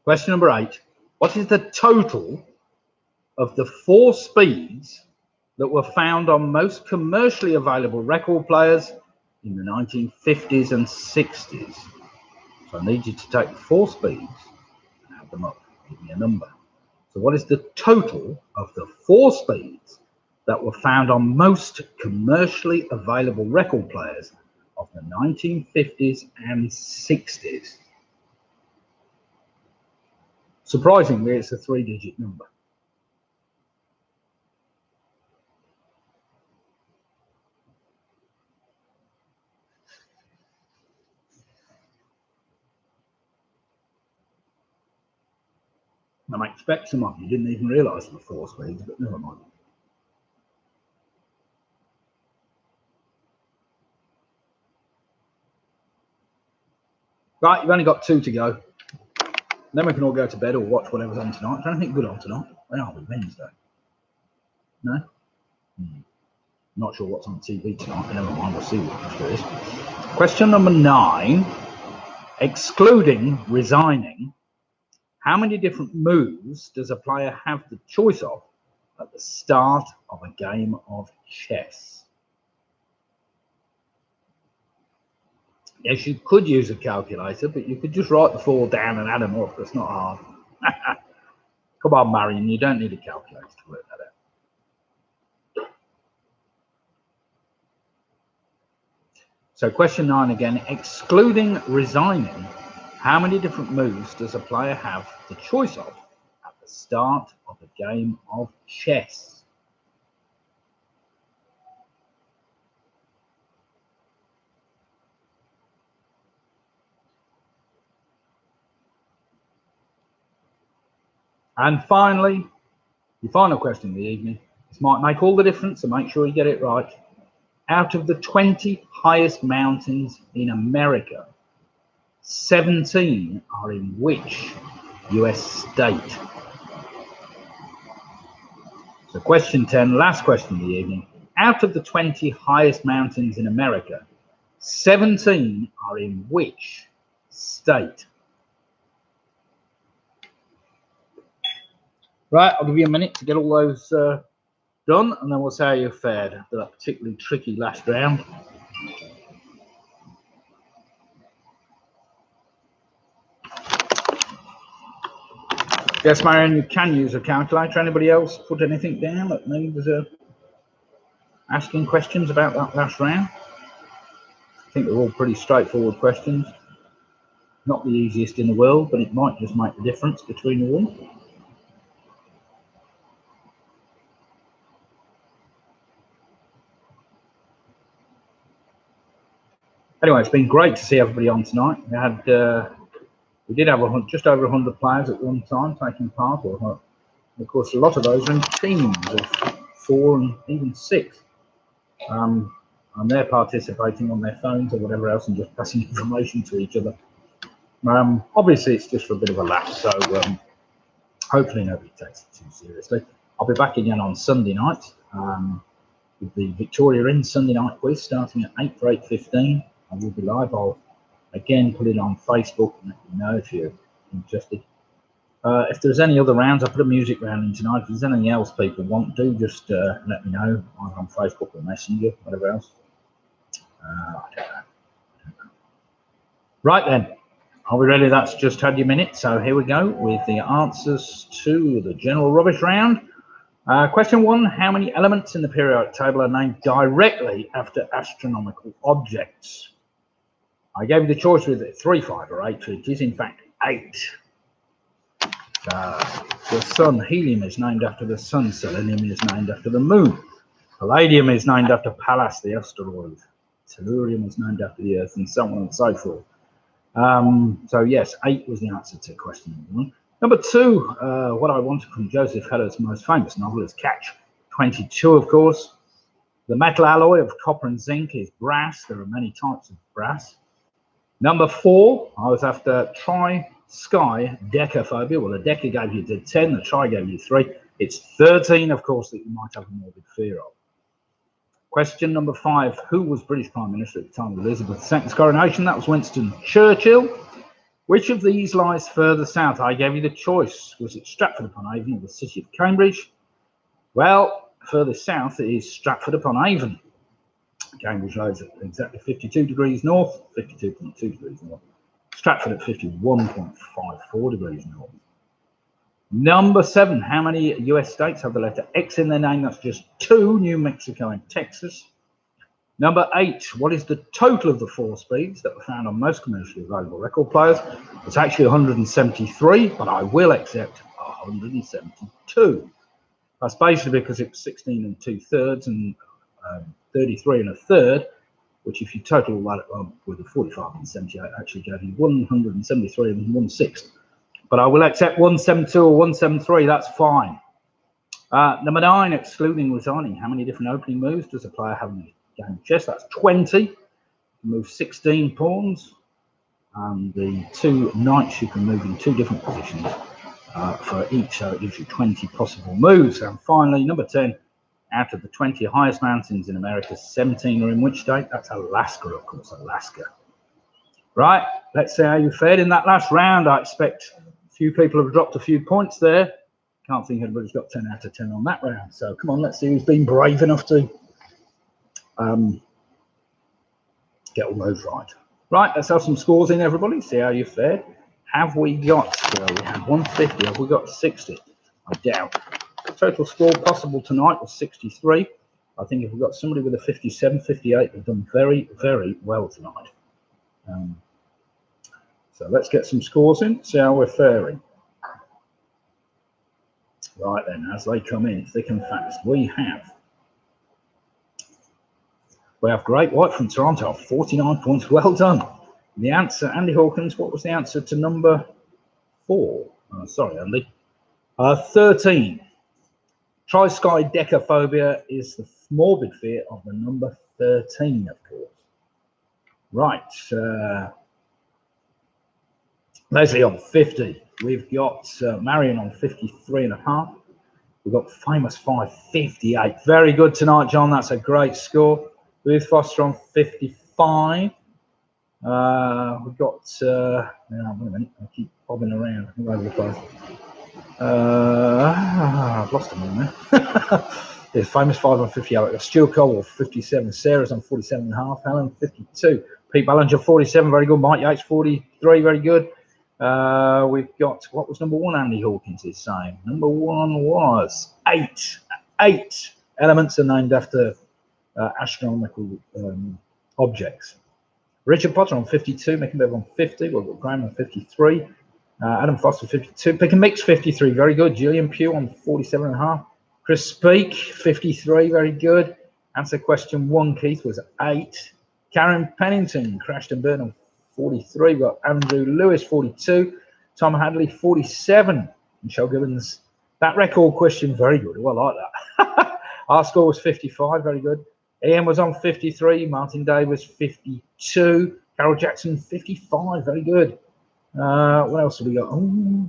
[SPEAKER 1] Question number 8. What is the total of the 4 speeds that were found on most commercially available record players in the 1950s and 60s? So I need you to take 4 speeds and add them up. Give me a number. So what is the total of the 4 speeds that were found on most commercially available record players of the 1950s and 60s? Surprisingly, it's a 3-digit number. I expect some of you didn't even realise there were 4 speeds, but never mind. Right, you've only got 2 to go. Then we can all go to bed or watch whatever's on tonight. Is there anything good on tonight? Where are we? Wednesday? No? Not sure what's on TV tonight, but never mind, we'll see what it is. Question number 9. Excluding resigning, how many different moves does a player have the choice of at the start of a game of chess? Yes, you could use a calculator, but you could just write the 4 down and add them up. That's not hard. Come on, Marion, you don't need a calculator to work that out. So question 9 again, excluding resigning, how many different moves does a player have the choice of at the start of a game of chess? And finally, the final question of the evening. This might make all the difference, so make sure you get it right. Out of the 20 highest mountains in America, 17 are in which US state? So question 10, last question of the evening. Out of the 20 highest mountains in America, 17 are in which state? Right, I'll give you a minute to get all those done, and then we'll see how you fared after that particularly tricky last round. Yes, Marion, you can use a calculator. Anybody else put anything down that needs asking questions about that last round? I think they're all pretty straightforward questions. Not the easiest in the world, but it might just make the difference between you all. Anyway, it's been great to see everybody on tonight. We did have just over 100 players at one time taking part. Of course, a lot of those are in teams of 4 and even 6. And they're participating on their phones or whatever else and just passing information to each other. Obviously, it's just for a bit of a laugh, so hopefully nobody takes it too seriously. I'll be back again on Sunday night with the Victoria Inn Sunday night quiz starting at 8 for 8:15. I will be live. I'll again put it on Facebook and let you know if you're interested. If there's any other rounds, I put a music round in tonight. If there's anything else people want, do just let me know either on Facebook or Messenger, whatever else. I don't know. Right then, are we ready? That's just had your minute. So here we go with the answers to the general rubbish round. Question 1, how many elements in the periodic table are named directly after astronomical objects? I gave you the choice with 3, 5 or 8. It is in fact 8. The sun, helium is named after the sun, selenium is named after the moon, palladium is named after Pallas, the asteroid, tellurium is named after the earth, and so on and so forth. So yes, 8 was the answer to question number 1. Number 2, what I wanted from Joseph Heller's most famous novel is Catch 22, of course. The metal alloy of copper and zinc is brass. There are many types of brass. Number 4, I was after tri-sky decaphobia. Well, the deca gave you 10, the tri gave you 3. It's 13, of course, that you might have a morbid fear of. Question number 5, who was British Prime Minister at the time of Elizabeth II's coronation? That was Winston Churchill. Which of these lies further south? I gave you the choice. Was it Stratford-upon-Avon or the city of Cambridge? Well, further south it is Stratford-upon-Avon. Cambridge lies at exactly 52 degrees north, 52.2 degrees north. Stratford at 51.54 degrees north. Number 7, how many US states have the letter X in their name? That's just 2, New Mexico and Texas. Number 8, what is the total of the 4 speeds that were found on most commercially available record players? It's actually 173, but I will accept 172. That's basically because it's 16 2/3 and 33 1/3, which if you total that up with the 45 and 78, actually gave you 173 and 1/6. But I will accept 172 or 173, that's fine. Number 9, excluding resigning, how many different opening moves does a player have in the game of chess? That's 20. You can move 16 pawns, and the 2 knights you can move in 2 different positions for each, so it gives you 20 possible moves. And finally, number 10, Out of the 20 highest mountains in America, 17 are in which state? That's Alaska, of course, Alaska. Right, let's see how you fared in that last round. I expect a few people have dropped a few points there. Can't think anybody's got 10 out of 10 on that round. So come on, let's see who's been brave enough to get all those right. Right, let's have some scores in, everybody. See how you fared. Have we got, well, we had 150. Have we got 60? I doubt. The total score possible tonight was 63. I think if we've got somebody with a 57, 58, we've done very, very well tonight. So let's get some scores in, see how we're faring. Right then, as they come in thick and fast, we have Great White from Toronto, 49 points. Well done. The answer, Andy Hawkins, what was the answer to number 4? Sorry, Andy. 13. Triskaidekaphobia is the morbid fear of the number 13, of course. Right. Leslie on 50. We've got Marion on 53.5. We've got Famous 5, 58. Very good tonight, John. That's a great score. Ruth Foster on 55. We've got, wait a minute, I keep bobbing around all over the place. I've lost him in there. There's Famous 5 on 58. We've got Stuart Cole, 57. Sarah's on 47.5. Helen, 52. Pete Ballinger, 47. Very good. Mike Yates, 43. Very good. We've got, what was number 1, Andy Hawkins is saying? Number 1 was 8. 8 elements are named after astronomical objects. Richard Potter on 52, Mick and Bev on 50. We've got Graham on 53. Adam Foster 52. Pick and Mix 53, very good. Gillian Pugh on 47.5. Chris Speak 53, very good. Answer question 1, Keith, was 8. Karen Pennington crashed and burned on 43. We've got Andrew Lewis 42. Tom Hadley 47. Michelle Gibbons. That record question, very good. Well, I like that. Our score was 55, very good. Ian was on 53. Martin Davis 52. Carol Jackson 55, very good. What else have we got? We've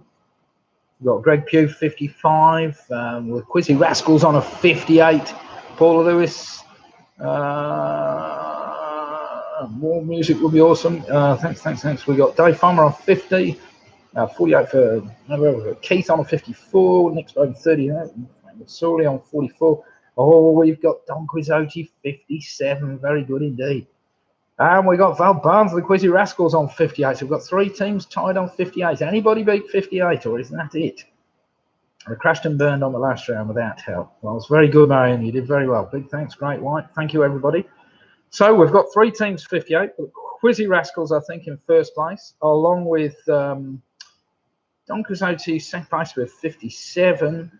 [SPEAKER 1] got Greg Pugh 55. With Quizzy Rascals on a 58. Paula Lewis. More music would be awesome. Thanks. We got Dave Farmer on 50. 48 for Keith on a 54. Nick Stone 38. Sorley on 44. Oh, we've got Don Quizzotti 57. Very good indeed. And we got Val Barnes, the Quizzy Rascals, on 58. So we've got 3 teams tied on 58. Anybody beat 58, or is that it? I crashed and burned on the last round without help. Well, it's very good, Marion. You did very well. Big thanks, Great White. Thank you, everybody. So we've got 3 teams 58. The Quizzy Rascals, I think, in first place, along with Don Quizzotti, second place with 57.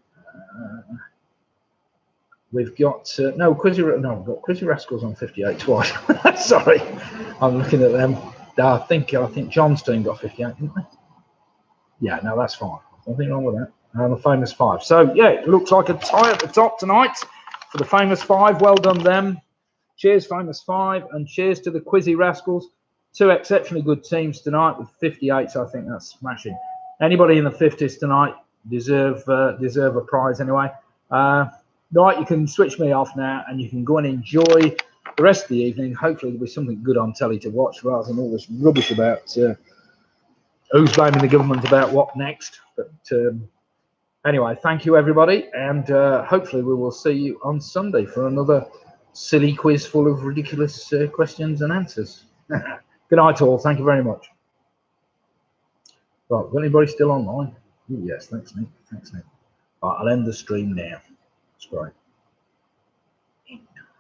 [SPEAKER 1] We've got we've got Quizzy Rascals on 58 twice. Sorry, I'm looking at them. I think John's team got 58, didn't they? Yeah, no, that's fine. Nothing wrong with that. And the Famous 5. So yeah, it looks like a tie at the top tonight for the Famous 5. Well done them. Cheers, Famous 5, and cheers to the Quizzy Rascals. 2 exceptionally good teams tonight with 58. So I think that's smashing. Anybody in the 50s tonight deserve a prize anyway. Right, you can switch me off now and you can go and enjoy the rest of the evening. Hopefully there'll be something good on telly to watch rather than all this rubbish about who's blaming the government about what next. But anyway, thank you, everybody. And hopefully we will see you on Sunday for another silly quiz full of ridiculous questions and answers. Good night, all. Thank you very much. Right, got anybody still online? Ooh, yes, thanks, Nick. Right, I'll end the stream now. That's great.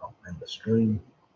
[SPEAKER 1] I'll end the stream.